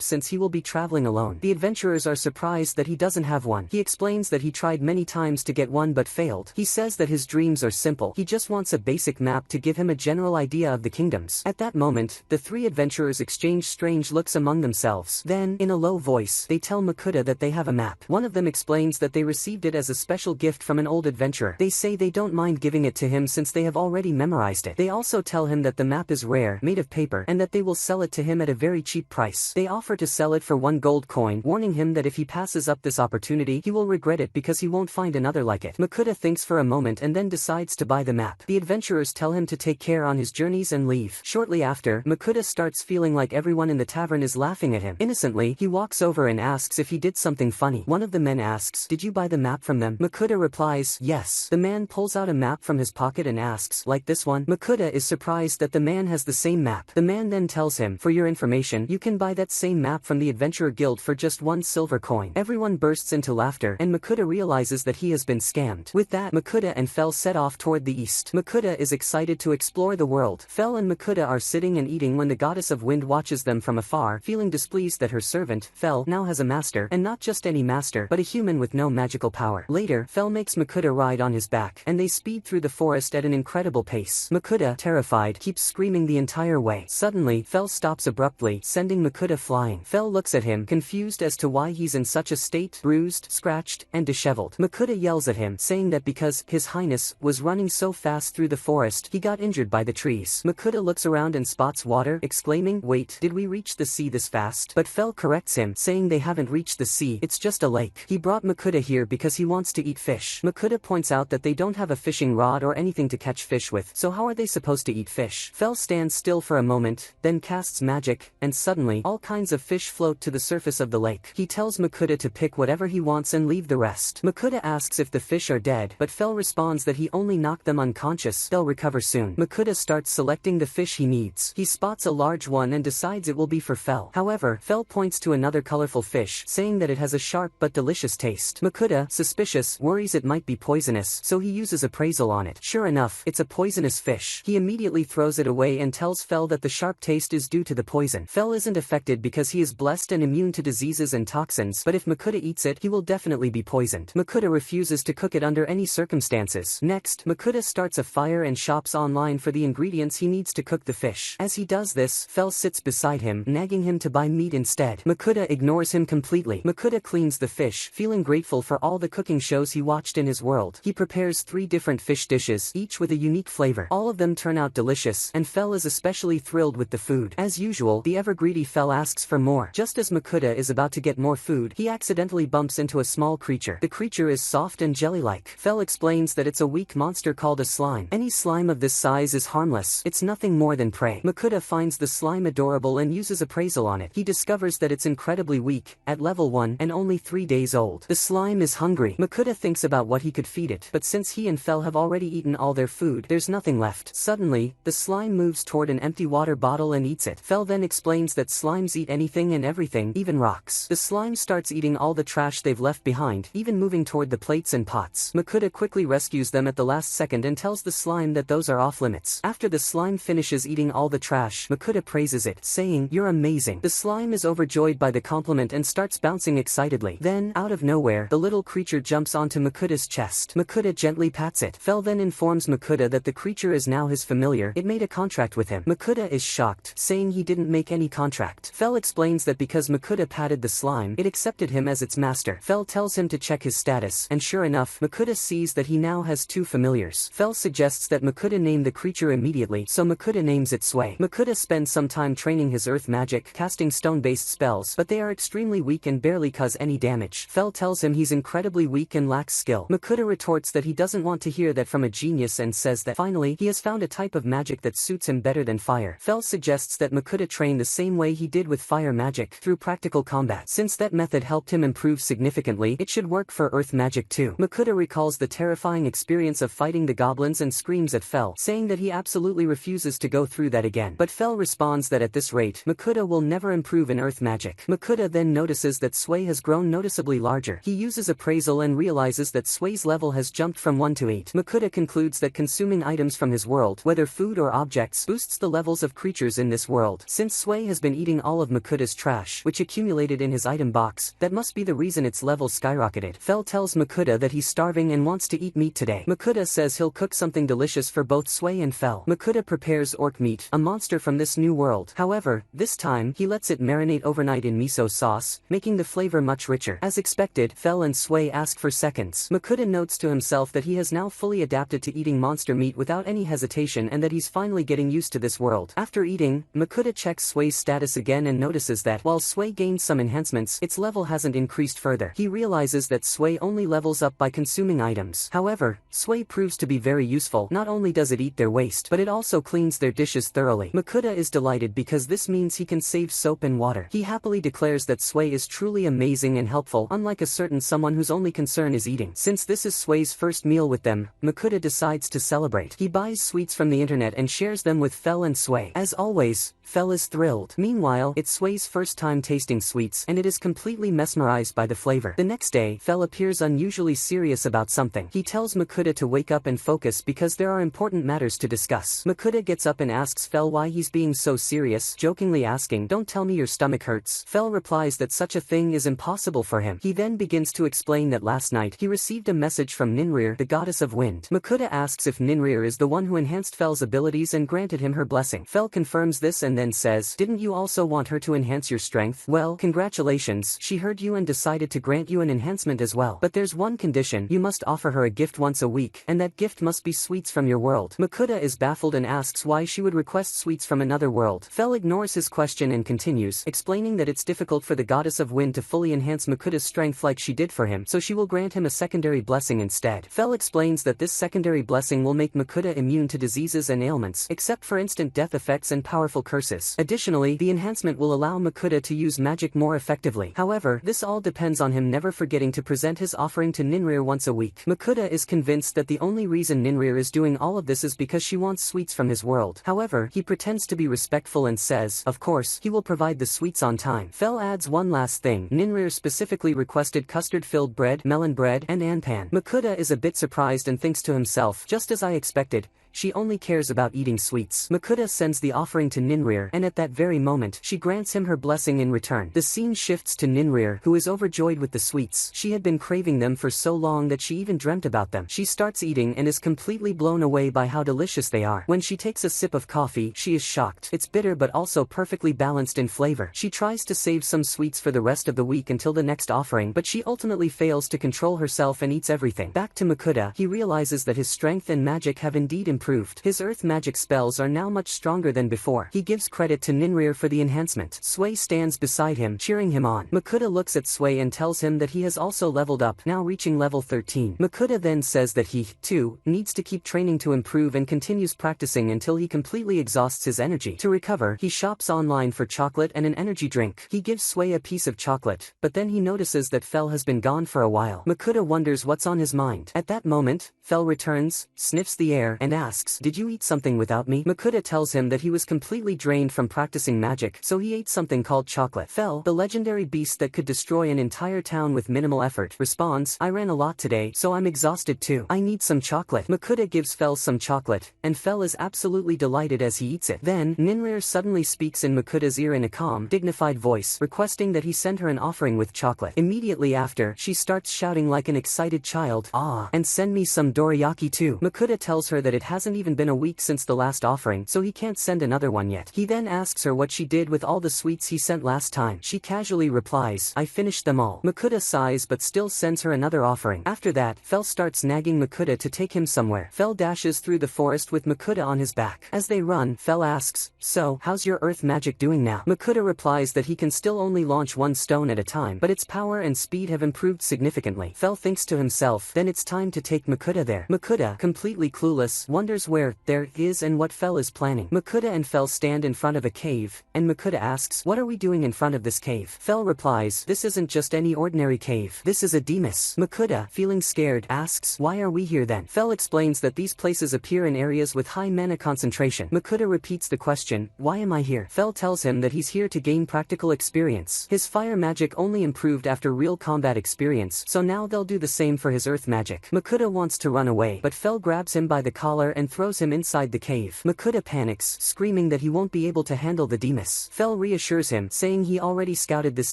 since he will be traveling alone. The adventurers are surprised that he doesn't have one. He explains that he tried many times to get one but failed. He says that his dreams are simple. He just wants a basic map to give him a general idea of the kingdoms. At that moment, the three adventurers exchange strange looks among themselves. Then, in a low voice, they tell Makuta that they have a map. One of them explains that they received it as a special gift from an old adventurer. They say they don't mind giving it to him since they have already memorized it. They also tell him that the map is rare, made of paper, and that they will sell it to him at a very cheap price. They offer to sell it for 1 gold coin, warning him that if he passes up this opportunity, he will regret it because he won't find another like it. Makuta thinks for a moment and then decides to buy the map. The adventurers tell him to take care on his journeys and leave. Shortly after, Makuta starts feeling like everyone in the tavern is laughing at him. Innocently, he walks over and asks if he did something funny. One of the men asks, "Did you buy the map from them?" Makuta replies, "Yes." The man pulls out a map from his pocket and asks, "Like this one?" Makuta is surprised that the man has the same map. The man then tells him, "For your information, you can buy that same map from the Adventurer Guild for just 1 silver coin." Everyone bursts into laughter, and Makuta realizes that he has been scammed. With that, Makuta and Fel set off toward the east. Makuta is excited to explore the world. Fel and Makuta are sitting and eating when the goddess of wind watches them from afar, feeling displeased that her servant, Fel, now has a master, and not just any master, but a human with no magical power. Later, Fel makes Makuta ride on his back, and they speed through the forest at an incredible pace. Makuta, terrified, keeps screaming the entire way. Suddenly, Fel stops abruptly, sending Makuta flying. Fel looks at him, confused as to why he's in such a state, bruised, scratched, and disheveled. Makuta yells at him, saying that because His Highness was running so fast through the forest, he got injured by the trees. Makuta looks around and spots water, exclaiming, "Wait, did we reach the sea this fast?" But Fel corrects him, saying they haven't reached the sea, it's just a lake. He brought Makuta here because he wants to eat fish. Makuta points out that they don't have a fishing rod or anything to catch fish with, so how are they supposed to eat fish? Fel stands still for a moment, then casts magic, and suddenly, all kinds of fish float to the surface of the lake. He tells Makuta to pick whatever he wants and leave the rest. Makuta asks if the fish are dead, but Fel responds that he only knocked them unconscious, they'll recover soon. Makuta starts selecting the fish he needs. He spots a large one and decides it will be for Fel. However, Fel points to another colorful fish, saying that it has a sharp but delicious taste. Makuta, suspicious, worries it might be poisonous, so he uses appraisal on it. Sure enough, it's a poisonous fish. He immediately throws it away and tells Fel that the sharp taste is due to the poison. Fel isn't affected because he is blessed and immune to diseases and toxins, but if Makuta eats it, he will definitely be poisoned. Makuta refuses to cook it under any circumstances. Next, Makuta starts a fire and shops online for the ingredients he needs to cook the fish. As he does this, Fel sits beside him, nagging him to buy meat instead. Makuta ignores him completely. Makuta cleans the fish, feeling grateful for all the cooking shows he watched in his world. He prepares 3 different fish dishes, each with a unique flavor. All of them turn out delicious, and Fel is especially thrilled with the food. As usual, the ever-greedy Fel asks for more. Just as Makuta is about to get more food, he accidentally bumps into a small creature. The creature is soft and jelly-like. Fel explains that it's a weak monster called a slime. Any slime of this size is harmless. It's nothing more than prey. Makuta finds the slime adorable and uses appraisal on it. He discovers that it's incredibly weak, at level 1, and only 3 days old. The slime is hungry. Makuta thinks about what he could feed it, but since he and Fel have already eaten all their food, there's nothing left. Suddenly, the slime moves toward an empty water bottle and eats it. Fel then explains that slimes eat anything and everything, even rocks. The slime starts eating all the trash they've left behind, even moving toward the plates and pots. Makuta quickly rescues them at the last second and tells the slime that those are off limits. After the slime finishes eating all the trash, Makuta praises it, saying, "You're amazing." The slime is overjoyed by the compliment and starts bouncing excitedly. Then, out of nowhere, the little creature jumps onto Makuta's chest. Makuta gently pats it. Fel then informs Makuta that the creature is now his familiar. It made a contract with him. Makuta is shocked, saying he didn't make any contract. Fel explains that because Makuta patted the slime, it accepted him as its master. Fel tells him to check his status, and sure enough, Makuta sees that he now has 2 familiars. Fel suggests that Makuta name the creature immediately, so Makuta names it Sway. Makuta spends some time training his earth magic, casting stone-based spells, but they are extremely weak and barely cause any damage. Fel tells him he's incredibly weak and lacks skill. Makuta retorts that he doesn't want to hear that from a genius and says that finally, he has found a type of magic that suits him better than fire. Fel suggests that Makuta train the same way he did with fire magic, through practical combat. Since that method helped him improve significantly, it should work for earth magic too. Makuta recalls the terrifying experience of fighting the goblins and screams at Fel, saying that he absolutely refuses to go through that again. But Fel responds that at this rate, Makuta will never improve in earth magic. Makuta then notices that Sway has grown noticeably larger. He uses appraisal and realizes that Sway's level has jumped from 1 to 8. Makuta concludes that consuming items from his world, whether food or objects, boosts the levels of creatures in this world. Since Sway has been eating all of Makuta's trash, which accumulated in his item box, that must be the reason its level skyrocketed. Fel tells Makuta that he's starving and wants to eat meat today. Makuta says he'll cook something delicious for both Sway and Fel. Makuta prepares orc meat, a monster from this new world. However, this time, he lets it marinate overnight in miso sauce, making the flavor much richer. As expected, Fel and Sway ask for seconds. Makuta notes to himself that he has now fully adapted to eating monster meat without any hesitation and that he's finally getting used to this world. After eating, Makuta checks Sway's status again and notices that, while Sway gains some enhancements, its level hasn't increased further. He realizes that Sway only levels up by consuming items. However, Sway proves to be very useful. Not only does it eat their waste, but it also cleans their dishes thoroughly. Makuta is delighted because this means he can save soap and water. He happily declares that Sway is truly amazing and helpful, unlike a certain someone whose only concern is eating. Since this is Sway's first meal with them, Makuta decides to celebrate. He buys sweets from the internet and shares them with Fel and Sway. As always, Fel is thrilled. Meanwhile, it's Sway's first time tasting sweets, and it is completely mesmerized by the flavor. The next day, Fel appears unusually serious about something. He tells Makuta to wake up and focus because there are important matters to discuss. Makuta gets up and asks Fel why he's being so serious, jokingly asking, "Don't tell me your stomach hurts." Fel replies that such a thing is impossible for him. He then begins to explain that last night, he received a message from Ninrir, the goddess of wind. Makuta asks if Ninrir is the one who enhanced Fel's abilities and granted him her blessing. Fel confirms this and then says, "Didn't you also want her to enhance your strength? Well, congratulations, she heard you and decided to grant you an enhancement as well. But there's one condition, you must offer her a gift once a week, and that gift must be sweets from your world." Makuta is baffled and asks why she would request sweets from another world. Fel ignores his question and continues, explaining that it's difficult for the goddess of wind to fully enhance Makuta's strength like she did for him, so she will grant him a secondary blessing instead. Fel explains that this secondary blessing will make Makuta immune to diseases and ailments, except for instant death effects and powerful curses. Additionally, the enhancement will allow Makuta to use magic more effectively. However, this all depends on him never forgetting to present his offering to Ninrir once a week. Makuta is convinced that the only reason Ninrir is doing all of this is because she wants sweets from his world. However, he pretends to be respectful and says, of course, he will provide the sweets on time. Fel adds one last thing. Ninrir specifically requested custard-filled bread, melon bread, and anpan. Makuta is a bit surprised and thinks to himself, just as I expected, she only cares about eating sweets. Makuta sends the offering to Ninrir, and at that very moment, she grants him her blessing in return. The scene shifts to Ninrir, who is overjoyed with the sweets. She had been craving them for so long that she even dreamt about them. She starts eating and is completely blown away by how delicious they are. When she takes a sip of coffee, she is shocked. It's bitter but also perfectly balanced in flavor. She tries to save some sweets for the rest of the week until the next offering, but she ultimately fails to control herself and eats everything. Back to Makuta, he realizes that his strength and magic have indeed improved. His earth magic spells are now much stronger than before. He gives credit to Ninrir for the enhancement. Sway stands beside him, cheering him on. Makuta looks at Sway and tells him that he has also leveled up, now reaching level 13. Makuta then says that he, too, needs to keep training to improve and continues practicing until he completely exhausts his energy. To recover, he shops online for chocolate and an energy drink. He gives Sway a piece of chocolate, but then he notices that Fel has been gone for a while. Makuta wonders what's on his mind. At that moment, Fel returns, sniffs the air, and asks, "Did you eat something without me?" Makuta tells him that he was completely drained from practicing magic, so he ate something called chocolate. Fel, the legendary beast that could destroy an entire town with minimal effort, responds, "I ran a lot today, so I'm exhausted too. I need some chocolate." Makuta gives Fel some chocolate, and Fel is absolutely delighted as he eats it. Then, Ninrir suddenly speaks in Makuta's ear in a calm, dignified voice, requesting that he send her an offering with chocolate. Immediately after, she starts shouting like an excited child, "Ah, and send me some dorayaki too." Makuta tells her that it hasn't even been a week since the last offering, so he can't send another one yet. He then asks her what she did with all the sweets he sent last time. She casually replies, "I finished them all." Makuta sighs but still sends her another offering. After that, Fel starts nagging Makuta to take him somewhere. Fel dashes through the forest with Makuta on his back. As they run, Fel asks, "So, how's your earth magic doing now?" Makuta replies that he can still only launch one stone at a time, but its power and speed have improved significantly. Fel thinks to himself, then it's time to take Makuta there. Makuta, completely clueless, wonders wonders where there is and what Fel is planning. Makuta and Fel stand in front of a cave, and Makuta asks, "What are we doing in front of this cave?" Fel replies, "This isn't just any ordinary cave. This is a Demus." Makuta, feeling scared, asks, "Why are we here then?" Fel explains that these places appear in areas with high mana concentration. Makuta repeats the question, "Why am I here?" Fel tells him that he's here to gain practical experience. His fire magic only improved after real combat experience, so now they'll do the same for his earth magic. Makuta wants to run away, but Fel grabs him by the collar and throws him inside the cave. Makuta panics, screaming that he won't be able to handle the Demus. Fel reassures him, saying he already scouted this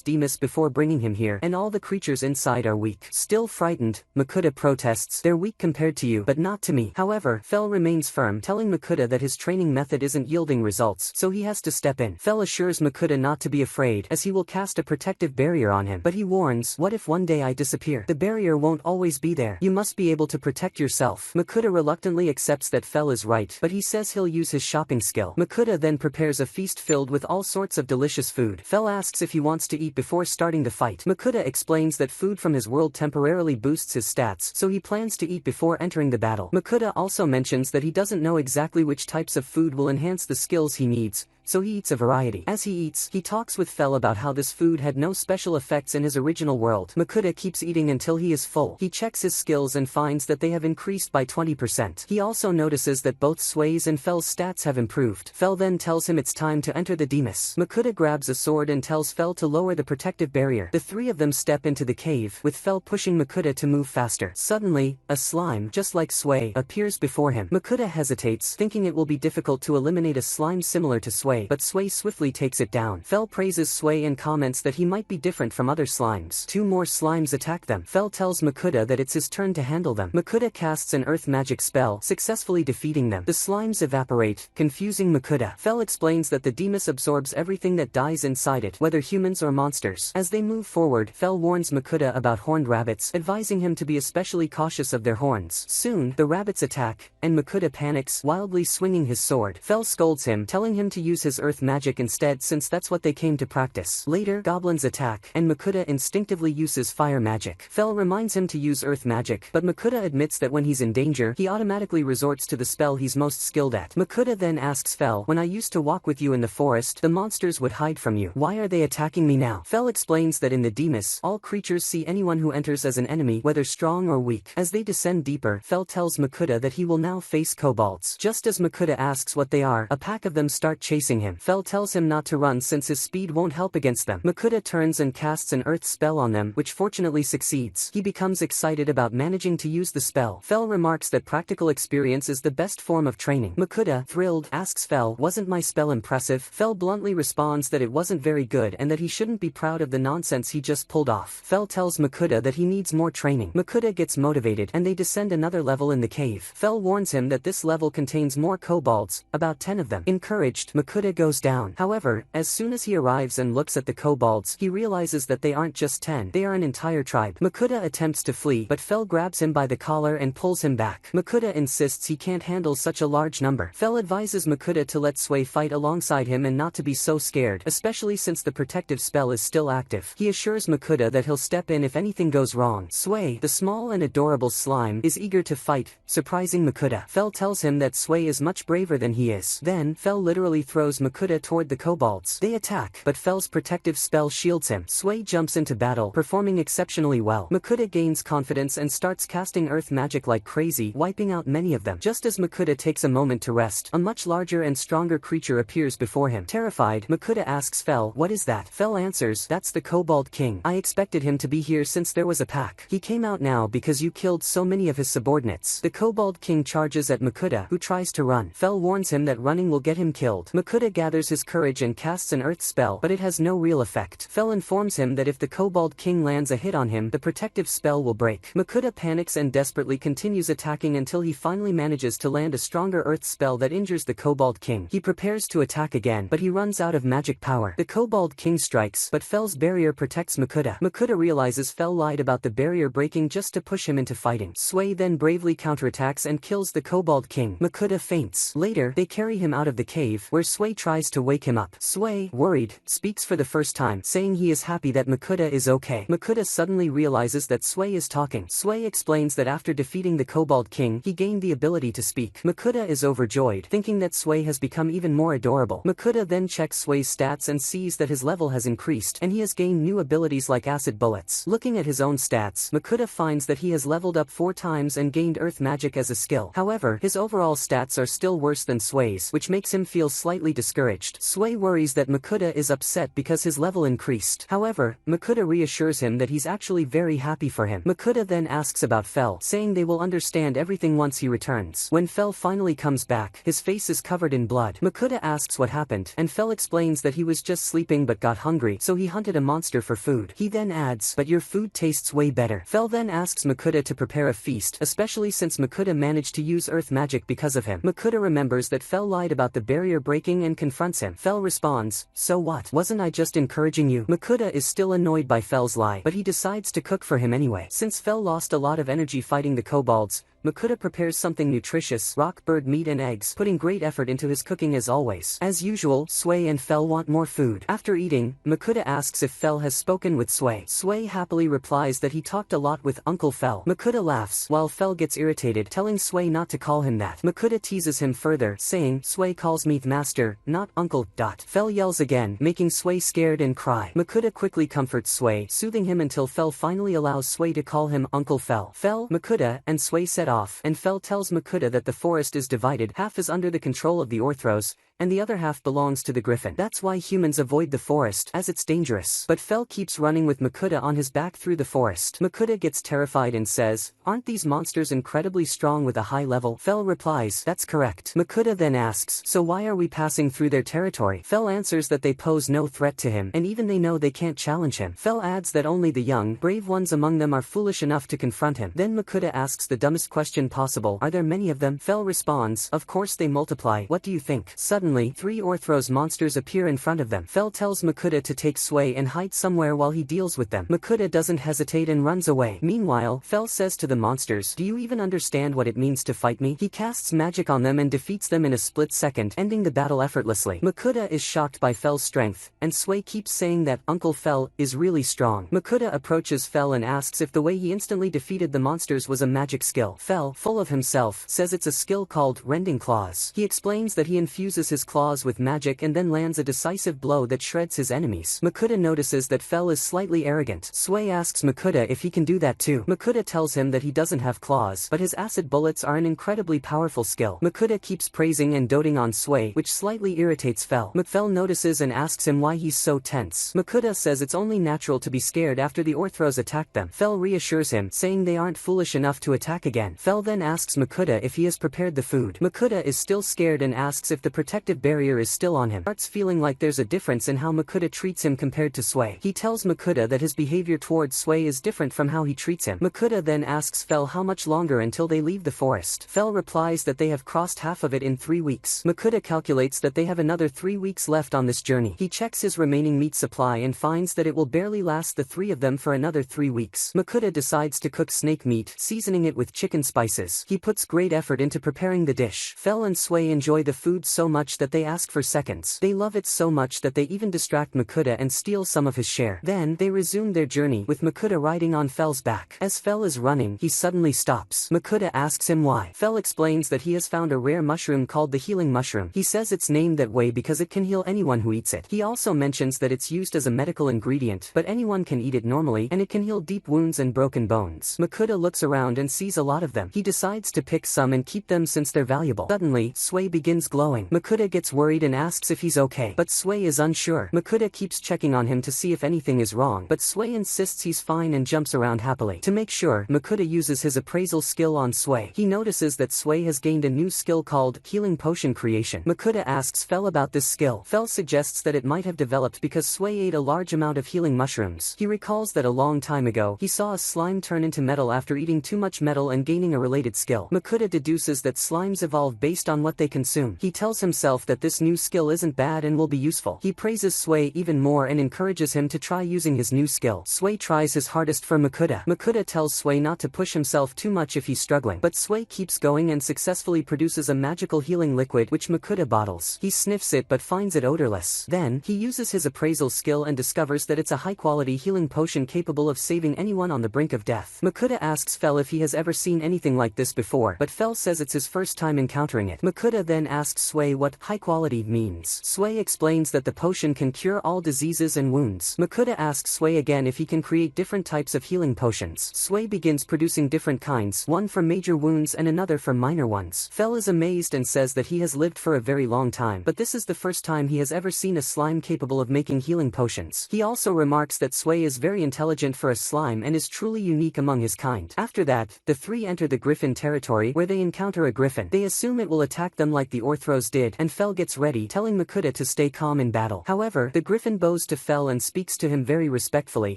Demus before bringing him here, and all the creatures inside are weak. Still frightened, Makuta protests, "They're weak compared to you, but not to me." However, Fel remains firm, telling Makuta that his training method isn't yielding results, so he has to step in. Fel assures Makuta not to be afraid, as he will cast a protective barrier on him, but he warns, "What if one day I disappear? The barrier won't always be there. You must be able to protect yourself." Makuta reluctantly accepts that Fel is right, but he says he'll use his shopping skill. Makuta then prepares a feast filled with all sorts of delicious food. Fel asks if he wants to eat before starting the fight. Makuta explains that food from his world temporarily boosts his stats, so he plans to eat before entering the battle. Makuta also mentions that he doesn't know exactly which types of food will enhance the skills he needs, so he eats a variety. As he eats, he talks with Fel about how this food had no special effects in his original world. Makuta keeps eating until he is full. He checks his skills and finds that they have increased by 20%. He also notices that both Sway's and Fel's stats have improved. Fel then tells him it's time to enter the Demus. Makuta grabs a sword and tells Fel to lower the protective barrier. The three of them step into the cave, with Fel pushing Makuta to move faster. Suddenly, a slime, just like Sway, appears before him. Makuta hesitates, thinking it will be difficult to eliminate a slime similar to Sway, but Sway swiftly takes it down. Fel praises Sway and comments that he might be different from other slimes. Two more slimes attack them. Fel tells Makuta that it's his turn to handle them. Makuta casts an earth magic spell, successfully defeating them. The slimes evaporate, confusing Makuta. Fel explains that the Demus absorbs everything that dies inside it, whether humans or monsters. As they move forward, Fel warns Makuta about horned rabbits, advising him to be especially cautious of their horns. Soon, the rabbits attack, and Makuta panics, wildly swinging his sword. Fel scolds him, telling him to use his earth magic instead since that's what they came to practice. Later, goblins attack, and Makuta instinctively uses fire magic. Fel reminds him to use earth magic, but Makuta admits that when he's in danger, he automatically resorts to the spell he's most skilled at. Makuta then asks Fel, "When I used to walk with you in the forest, the monsters would hide from you. Why are they attacking me now?" Fel explains that in the Demus, all creatures see anyone who enters as an enemy, whether strong or weak. As they descend deeper, Fel tells Makuta that he will now face kobolds. Just as Makuta asks what they are, a pack of them start chasing him. Fel tells him not to run since his speed won't help against them. Makuta turns and casts an earth spell on them, which fortunately succeeds. He becomes excited about managing to use the spell. Fel remarks that practical experience is the best form of training. Makuta, thrilled, asks Fel, "Wasn't my spell impressive?" Fel bluntly responds that it wasn't very good and that he shouldn't be proud of the nonsense he just pulled off. Fel tells Makuta that he needs more training. Makuta gets motivated, and they descend another level in the cave. Fel warns him that this level contains more kobolds, about 10 of them. Encouraged, Makuta goes down. However, as soon as he arrives and looks at the kobolds, he realizes that they aren't just 10, they are an entire tribe. Makuta attempts to flee, but Fel grabs him by the collar and pulls him back. Makuta insists he can't handle such a large number. Fel advises Makuta to let Sway fight alongside him and not to be so scared, especially since the protective spell is still active. He assures Makuta that he'll step in if anything goes wrong. Sway, the small and adorable slime, is eager to fight, surprising Makuta. Fel tells him that Sway is much braver than he is. Then, Fel literally throws Makuta toward the kobolds. They attack, but Fel's protective spell shields him. Sway jumps into battle, performing exceptionally well. Makuta gains confidence and starts casting earth magic like crazy, wiping out many of them. Just as Makuta takes a moment to rest, a much larger and stronger creature appears before him. Terrified, Makuta asks Fel, "What is that?" Fel answers, "That's the Kobold King. I expected him to be here since there was a pack. He came out now because you killed so many of his subordinates." The Kobold King charges at Makuta, who tries to run. Fel warns him that running will get him killed. Makuta gathers his courage and casts an earth spell, but it has no real effect. Fel informs him that if the Kobold King lands a hit on him, the protective spell will break. Makuta panics and desperately continues attacking until he finally manages to land a stronger earth spell that injures the Kobold King. He prepares to attack again, but he runs out of magic power. The Kobold King strikes, but Fel's barrier protects Makuta. Makuta realizes Fel lied about the barrier breaking just to push him into fighting. Sway then bravely counterattacks and kills the Kobold King. Makuta faints. Later, they carry him out of the cave, where Sway Sway tries to wake him up. Sway, worried, speaks for the first time, saying he is happy that Makuta is okay. Makuta suddenly realizes that Sway is talking. Sway explains that after defeating the Kobold King, he gained the ability to speak. Makuta is overjoyed, thinking that Sway has become even more adorable. Makuta then checks Sway's stats and sees that his level has increased, and he has gained new abilities like acid bullets. Looking at his own stats, Makuta finds that he has leveled up 4 times and gained earth magic as a skill. However, his overall stats are still worse than Sway's, which makes him feel slightly discouraged. Sway worries that Makuta is upset because his level increased. However, Makuta reassures him that he's actually very happy for him. Makuta then asks about Fel, saying they will understand everything once he returns. When Fel finally comes back, his face is covered in blood. Makuta asks what happened, and Fel explains that he was just sleeping but got hungry, so he hunted a monster for food. He then adds, "But your food tastes way better." Fel then asks Makuta to prepare a feast, especially since Makuta managed to use earth magic because of him. Makuta remembers that Fel lied about the barrier breaking and confronts him. Fel responds, "So what? Wasn't I just encouraging you?" Makuta is still annoyed by Fel's lie, but he decides to cook for him anyway. Since Fel lost a lot of energy fighting the kobolds, Makuta prepares something nutritious, rock bird meat and eggs, putting great effort into his cooking as always. As usual, Sway and Fel want more food. After eating, Makuta asks if Fel has spoken with Sway. Sway happily replies that he talked a lot with Uncle Fel. Makuta laughs, while Fel gets irritated, telling Sway not to call him that. Makuta teases him further, saying, "Sway calls me master, not uncle." Fel yells again, making Sway scared and cry. Makuta quickly comforts Sway, soothing him until Fel finally allows Sway to call him Uncle Fel. Fel, Makuta, and Sway set off, and Fel tells Makuta that the forest is divided, half is under the control of the Orthros, and the other half belongs to the Griffin. That's why humans avoid the forest, as it's dangerous. But Fel keeps running with Makuta on his back through the forest. Makuta gets terrified and says, "Aren't these monsters incredibly strong with a high level?" Fel replies, "That's correct." Makuta then asks, "So why are we passing through their territory?" Fel answers that they pose no threat to him, and even they know they can't challenge him. Fel adds that only the young, brave ones among them are foolish enough to confront him. Then Makuta asks the dumbest question possible, "Are there many of them?" Fel responds, "Of course they multiply. What do you think?" Suddenly, 3 Orthros monsters appear in front of them. Fel tells Makuta to take Sway and hide somewhere while he deals with them. Makuta doesn't hesitate and runs away. Meanwhile, Fel says to the monsters, "Do you even understand what it means to fight me?" He casts magic on them and defeats them in a split second, ending the battle effortlessly. Makuta is shocked by Fel's strength, and Sway keeps saying that Uncle Fel is really strong. Makuta approaches Fel and asks if the way he instantly defeated the monsters was a magic skill. Fel, full of himself, says it's a skill called Rending Claws. He explains that he infuses his claws with magic and then lands a decisive blow that shreds his enemies. Makuta notices that Fel is slightly arrogant. Sway asks Makuta if he can do that too. Makuta tells him that he doesn't have claws, but his acid bullets are an incredibly powerful skill. Makuta keeps praising and doting on Sway, which slightly irritates Fel. Fel notices and asks him why he's so tense. Makuta says it's only natural to be scared after the Orthros attacked them. Fel reassures him, saying they aren't foolish enough to attack again. Fel then asks Makuta if he has prepared the food. Makuta is still scared and asks if the protective barrier is still on him. Starts feeling like there's a difference in how Makuta treats him compared to Sway. He tells Makuta that his behavior towards Sway is different from how he treats him. Makuta then asks Fel how much longer until they leave the forest. Fel replies that they have crossed half of it in 3 weeks. Makuta calculates that they have another 3 weeks left on this journey. He checks his remaining meat supply and finds that it will barely last the 3 of them for another 3 weeks. Makuta decides to cook snake meat, seasoning it with chicken spices. He puts great effort into preparing the dish. Fel and Sway enjoy the food so much that they ask for seconds. They love it so much that they even distract Makuta and steal some of his share. Then, they resume their journey, with Makuta riding on Fel's back. As Fel is running, he suddenly stops. Makuta asks him why. Fel explains that he has found a rare mushroom called the healing mushroom. He says it's named that way because it can heal anyone who eats it. He also mentions that it's used as a medical ingredient, but anyone can eat it normally, and it can heal deep wounds and broken bones. Makuta looks around and sees a lot of them. He decides to pick some and keep them since they're valuable. Suddenly, Sway begins glowing. Makuta gets worried and asks if he's okay, but Sway is unsure. Makuta keeps checking on him to see if anything is wrong, but Sway insists he's fine and jumps around happily. To make sure, Makuta uses his appraisal skill on Sway. He notices that Sway has gained a new skill called Healing Potion Creation. Makuta asks Fel about this skill. Fel suggests that it might have developed because Sway ate a large amount of healing mushrooms. He recalls that a long time ago, he saw a slime turn into metal after eating too much metal and gaining a related skill. Makuta deduces that slimes evolve based on what they consume. He tells himself himself that this new skill isn't bad and will be useful. He praises Sway even more and encourages him to try using his new skill. Sway tries his hardest for Makuta. Makuta tells Sway not to push himself too much if he's struggling, but Sway keeps going and successfully produces a magical healing liquid which Makuta bottles. He sniffs it but finds it odorless. Then, he uses his appraisal skill and discovers that it's a high-quality healing potion capable of saving anyone on the brink of death. Makuta asks Fel if he has ever seen anything like this before, but Fel says it's his first time encountering it. Makuta then asks Sway what high-quality means. Sway explains that the potion can cure all diseases and wounds. Makuta asks Sway again if he can create different types of healing potions. Sway begins producing different kinds, one for major wounds and another for minor ones. Fel is amazed and says that he has lived for a very long time, but this is the first time he has ever seen a slime capable of making healing potions. He also remarks that Sway is very intelligent for a slime and is truly unique among his kind. After that, the three enter the griffin territory where they encounter a griffin. They assume it will attack them like the Orthros did, and Fel gets ready, telling Makuta to stay calm in battle. However, the griffin bows to Fel and speaks to him very respectfully,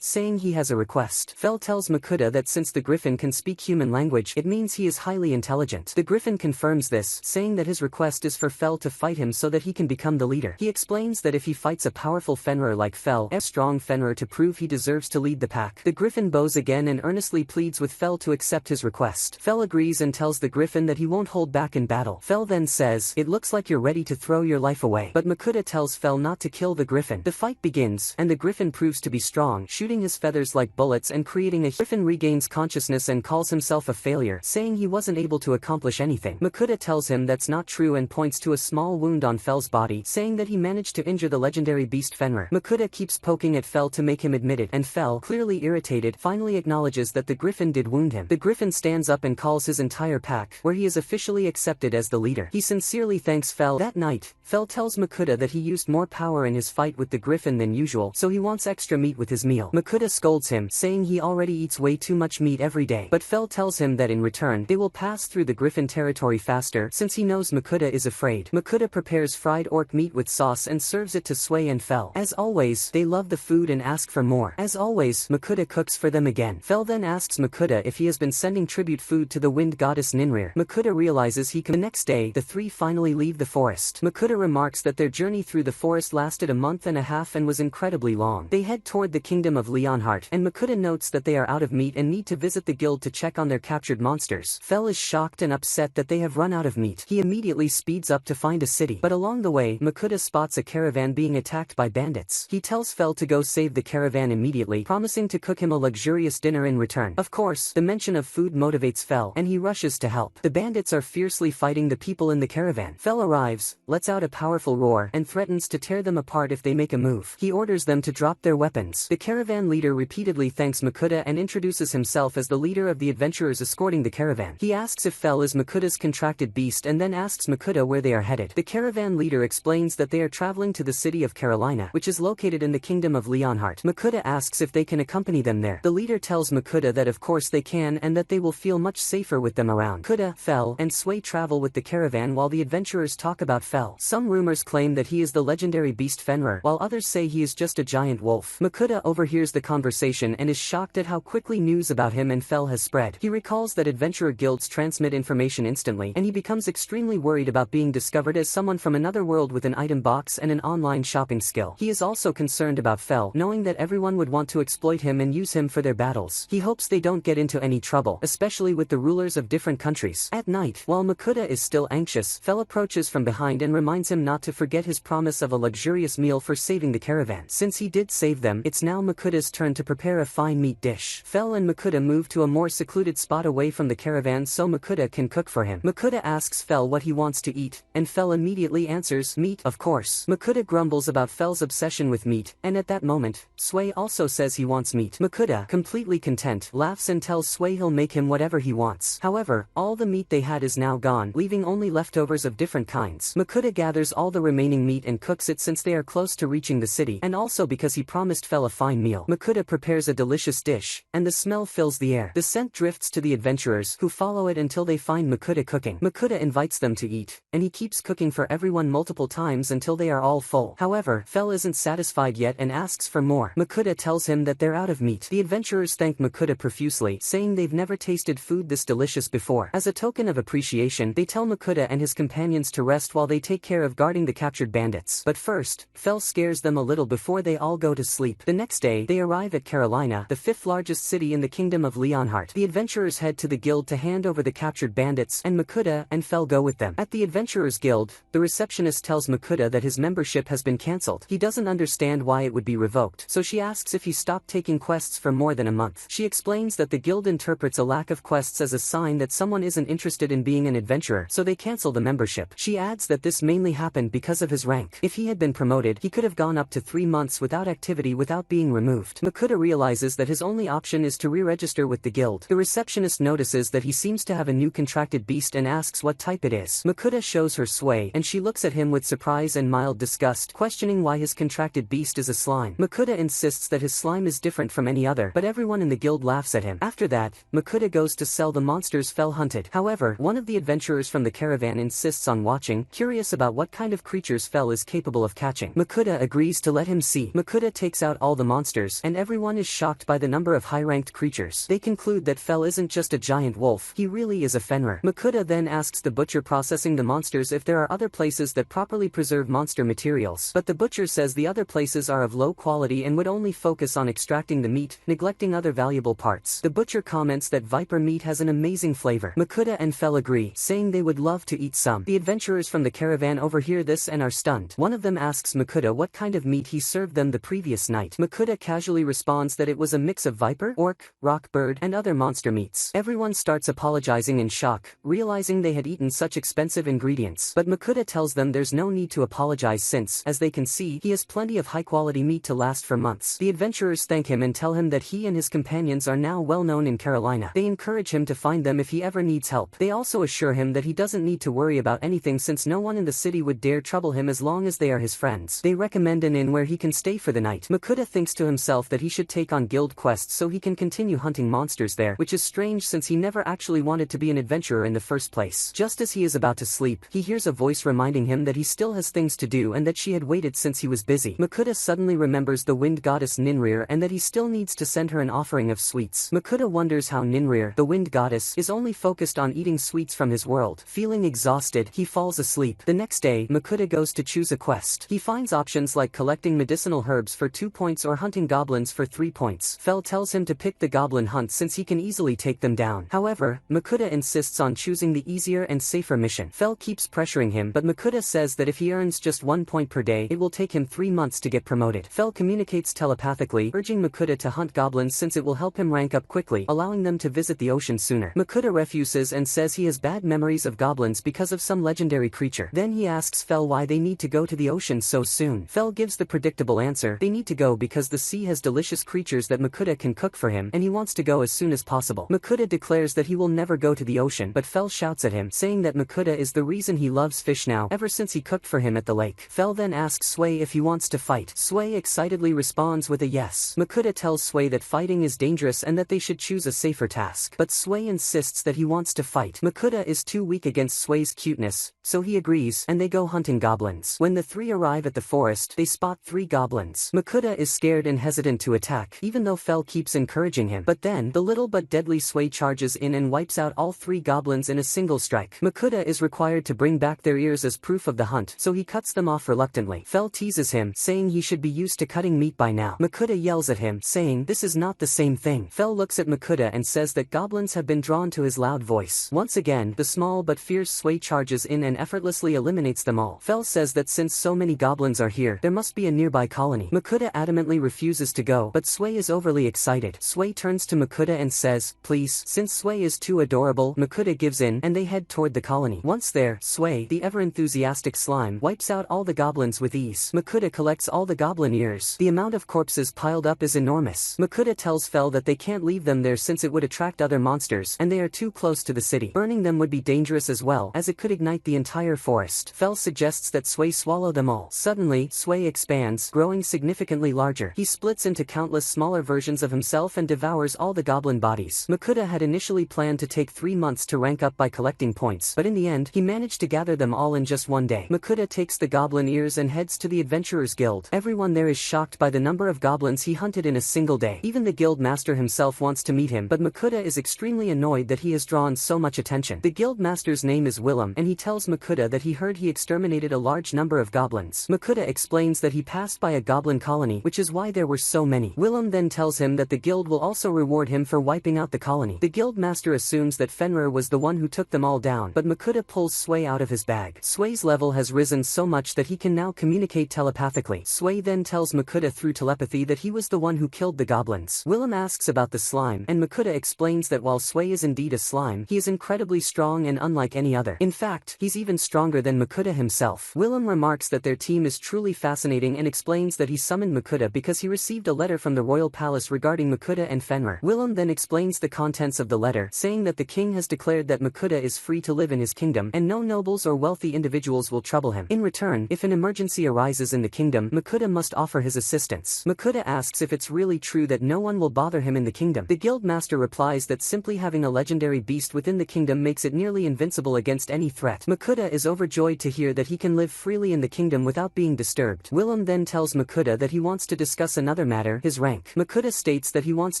saying he has a request. Fel tells Makuta that since the griffin can speak human language, it means he is highly intelligent. The griffin confirms this, saying that his request is for Fel to fight him so that he can become the leader. He explains that if he fights a powerful Fenrir like Fel, a strong Fenrir to prove he deserves to lead the pack. The griffin bows again and earnestly pleads with Fel to accept his request. Fel agrees and tells the griffin that he won't hold back in battle. Fel then says, "It looks like you're ready to throw your life away." But Makuta tells Fel not to kill the griffin. The fight begins, and the griffin proves to be strong, shooting his feathers like bullets and creating a griffin regains consciousness and calls himself a failure, saying he wasn't able to accomplish anything. Makuta tells him that's not true and points to a small wound on Fel's body, saying that he managed to injure the legendary beast Fenrir. Makuta keeps poking at Fel to make him admit it, and Fel, clearly irritated, finally acknowledges that the griffin did wound him. The griffin stands up and calls his entire pack, where he is officially accepted as the leader. He sincerely thanks Fel. That night, Fel tells Makuta that he used more power in his fight with the griffin than usual, so he wants extra meat with his meal. Makuta scolds him, saying he already eats way too much meat every day, but Fel tells him that in return, they will pass through the griffin territory faster, since he knows Makuta is afraid. Makuta prepares fried orc meat with sauce and serves it to Sway and Fel. As always, they love the food and ask for more. As always, Makuta cooks for them again. Fel then asks Makuta if he has been sending tribute food to the wind goddess Ninrir. Makuta realizes he can. The next day, the three finally leave the forest. Makuta remarks that their journey through the forest lasted a month and a half and was incredibly long. They head toward the kingdom of Hart, and Makuta notes that they are out of meat and need to visit the guild to check on their captured monsters. Fel is shocked and upset that they have run out of meat. He immediately speeds up to find a city, but along the way, Makuta spots a caravan being attacked by bandits. He tells Fel to go save the caravan immediately, promising to cook him a luxurious dinner in return. Of course, the mention of food motivates Fel, and he rushes to help. The bandits are fiercely fighting the people in the caravan. Fel arrives, lets out a powerful roar, and threatens to tear them apart if they make a move. He orders them to drop their weapons. The caravan leader repeatedly thanks Makuta and introduces himself as the leader of the adventurers escorting the caravan. He asks if Fel is Makuta's contracted beast and then asks Makuta where they are headed. The caravan leader explains that they are traveling to the city of Carolina, which is located in the kingdom of Hart. Makuta asks if they can accompany them there. The leader tells Makuta that of course they can and that they will feel much safer with them around. Makuta, Fel, and Sway travel with the caravan while the adventurers talk about Fel. Some rumors claim that he is the legendary beast Fenrir, while others say he is just a giant wolf. Makuta overhears the conversation and is shocked at how quickly news about him and Fel has spread. He recalls that adventurer guilds transmit information instantly, and he becomes extremely worried about being discovered as someone from another world with an item box and an online shopping skill. He is also concerned about Fel, knowing that everyone would want to exploit him and use him for their battles. He hopes they don't get into any trouble, especially with the rulers of different countries. At night, while Makuta is still anxious, Fel approaches from behind and reminds him not to forget his promise of a luxurious meal for saving the caravan. Since he did save them, it's now Makuta's turn to prepare a fine meat dish. Fel and Makuta move to a more secluded spot away from the caravan so Makuta can cook for him. Makuta asks Fel what he wants to eat, and Fel immediately answers, meat, of course. Makuta grumbles about Fel's obsession with meat, and at that moment, Sway also says he wants meat. Makuta, completely content, laughs and tells Sway he'll make him whatever he wants. However, all the meat they had is now gone, leaving only leftovers of different kinds. Makuta gathers all the remaining meat and cooks it since they are close to reaching the city, and also because he promised Fel a fine meal. Makuta prepares a delicious dish, and the smell fills the air. The scent drifts to the adventurers, who follow it until they find Makuta cooking. Makuta invites them to eat, and he keeps cooking for everyone multiple times until they are all full. However, Fel isn't satisfied yet and asks for more. Makuta tells him that they're out of meat. The adventurers thank Makuta profusely, saying they've never tasted food this delicious before. As a token of appreciation, they tell Makuta and his companions to rest while while they take care of guarding the captured bandits. But first, Fel scares them a little before they all go to sleep. The next day, they arrive at Carolina, the 5th largest city in the kingdom of Leonhardt. The adventurers head to the guild to hand over the captured bandits, and Makuta and Fel go with them. At the adventurers guild, the receptionist tells Makuta that his membership has been cancelled. He doesn't understand why it would be revoked, so she asks if he stopped taking quests for more than a month. She explains that the guild interprets a lack of quests as a sign that someone isn't interested in being an adventurer, so they cancel the membership. She adds that this mainly happened because of his rank. If he had been promoted, he could have gone up to 3 months without activity without being removed. Makuta realizes that his only option is to re-register with the guild. The receptionist notices that he seems to have a new contracted beast and asks what type it is. Makuta shows her sway, and she looks at him with surprise and mild disgust, questioning why his contracted beast is a slime. Makuta insists that his slime is different from any other, but everyone in the guild laughs at him. After that, Makuta goes to sell the monsters Fel hunted. However, one of the adventurers from the caravan insists on watching, curious about what kind of creatures Fel is capable of catching. Makuta agrees to let him see. Makuta takes out all the monsters, and everyone is shocked by the number of high-ranked creatures. They conclude that Fel isn't just a giant wolf, he really is a fenrir. Makuta then asks the butcher processing the monsters if there are other places that properly preserve monster materials, but the butcher says the other places are of low quality and would only focus on extracting the meat, neglecting other valuable parts. The butcher comments that viper meat has an amazing flavor. Makuta and Fel agree, saying they would love to eat some. The adventurers from the caravan overhear this and are stunned. One of them asks Makuta what kind of meat he served them the previous night. Makuta casually responds that it was a mix of viper, orc, rock bird, and other monster meats. Everyone starts apologizing in shock, realizing they had eaten such expensive ingredients. But Makuta tells them there's no need to apologize since, as they can see, he has plenty of high-quality meat to last for months. The adventurers thank him and tell him that he and his companions are now well known in Carolina. They encourage him to find them if he ever needs help. They also assure him that he doesn't need to worry about anything since no one in the city would dare trouble him as long as they are his friends. They recommend an inn where he can stay for the night. Makuta thinks to himself that he should take on guild quests so he can continue hunting monsters there, which is strange since he never actually wanted to be an adventurer in the first place. Just as he is about to sleep, he hears a voice reminding him that he still has things to do and that she had waited since he was busy. Makuta suddenly remembers the wind goddess Ninrir and that he still needs to send her an offering of sweets. Makuta wonders how Ninrir, the wind goddess, is only focused on eating sweets from his world. Feeling exhausted, he falls asleep. The next day, Makuta goes to choose a quest. He finds options like collecting medicinal herbs for 2 points or hunting goblins for 3 points. Fel tells him to pick the goblin hunt since he can easily take them down. However, Makuta insists on choosing the easier and safer mission. Fel keeps pressuring him, but Makuta says that if he earns just 1 point per day, it will take him 3 months to get promoted. Fel communicates telepathically, urging Makuta to hunt goblins since it will help him rank up quickly, allowing them to visit the ocean sooner. Makuta refuses and says he has bad memories of goblins because of some legendary creature. Then he asks Fel why they need to go to the ocean so soon. Fel gives the predictable answer, they need to go because the sea has delicious creatures that Makuta can cook for him, and he wants to go as soon as possible. Makuta declares that he will never go to the ocean, but Fel shouts at him, saying that Makuta is the reason he loves fish now, ever since he cooked for him at the lake. Fel then asks Sway if he wants to fight. Sway excitedly responds with a yes. Makuta tells Sway that fighting is dangerous and that they should choose a safer task, but Sway insists that he wants to fight. Makuta is too weak against Sway's cuteness, so he agrees, and they go hunting goblins. When the three arrive at the forest, they spot 3 goblins. Makuta is scared and hesitant to attack, even though Fel keeps encouraging him. But then, the little but deadly Sway charges in and wipes out all 3 goblins in a single strike. Makuta is required to bring back their ears as proof of the hunt, so he cuts them off reluctantly. Fel teases him, saying he should be used to cutting meat by now. Makuta yells at him, saying this is not the same thing. Fel looks at Makuta and says that goblins have been drawn to his loud voice. Once again, the small but fierce Sway charges in and effortlessly eliminates them all. Fel says that since so many goblins are here, there must be a nearby colony. Makuta adamantly refuses to go, but Sway is overly excited. Sway turns to Makuta and says, please. Since Sway is too adorable, Makuta gives in, and they head toward the colony. Once there, Sway, the ever-enthusiastic slime, wipes out all the goblins with ease. Makuta collects all the goblin ears. The amount of corpses piled up is enormous. Makuta tells Fel that they can't leave them there since it would attract other monsters, and they are too close to the city. Burning them would be dangerous as well, as it could ignite the entire forest. Fel suggests that Sway swallow them all. Suddenly, Sway expands, growing significantly larger. He splits into countless smaller versions of himself and devours all the goblin bodies. Makuta had initially planned to take 3 months to rank up by collecting points, but in the end, he managed to gather them all in just 1 day. Makuta takes the goblin ears and heads to the Adventurers Guild. Everyone there is shocked by the number of goblins he hunted in a single day. Even the guild master himself wants to meet him, but Makuta is extremely annoyed that he has drawn so much attention. The guild master's name is Willem, and he tells Makuta Makuta that he heard he exterminated a large number of goblins. Makuta explains that he passed by a goblin colony, which is why there were so many. Willem then tells him that the guild will also reward him for wiping out the colony. The guild master assumes that Fenrir was the one who took them all down, but Makuta pulls Sway out of his bag. Sway's level has risen so much that he can now communicate telepathically. Sway then tells Makuta through telepathy that he was the one who killed the goblins. Willem asks about the slime, and Makuta explains that while Sway is indeed a slime, he is incredibly strong and unlike any other. In fact, he's even stronger than Makuta himself. Willem remarks that their team is truly fascinating and explains that he summoned Makuta because he received a letter from the royal palace regarding Makuta and Fenrir. Willem then explains the contents of the letter, saying that the king has declared that Makuta is free to live in his kingdom and no nobles or wealthy individuals will trouble him. In return, if an emergency arises in the kingdom, Makuta must offer his assistance. Makuta asks if it's really true that no one will bother him in the kingdom. The guild master replies that simply having a legendary beast within the kingdom makes it nearly invincible against any threat. Makuta is overjoyed to hear that he can live freely in the kingdom without being disturbed. Willem then tells Makuta that he wants to discuss another matter, his rank. Makuta states that he wants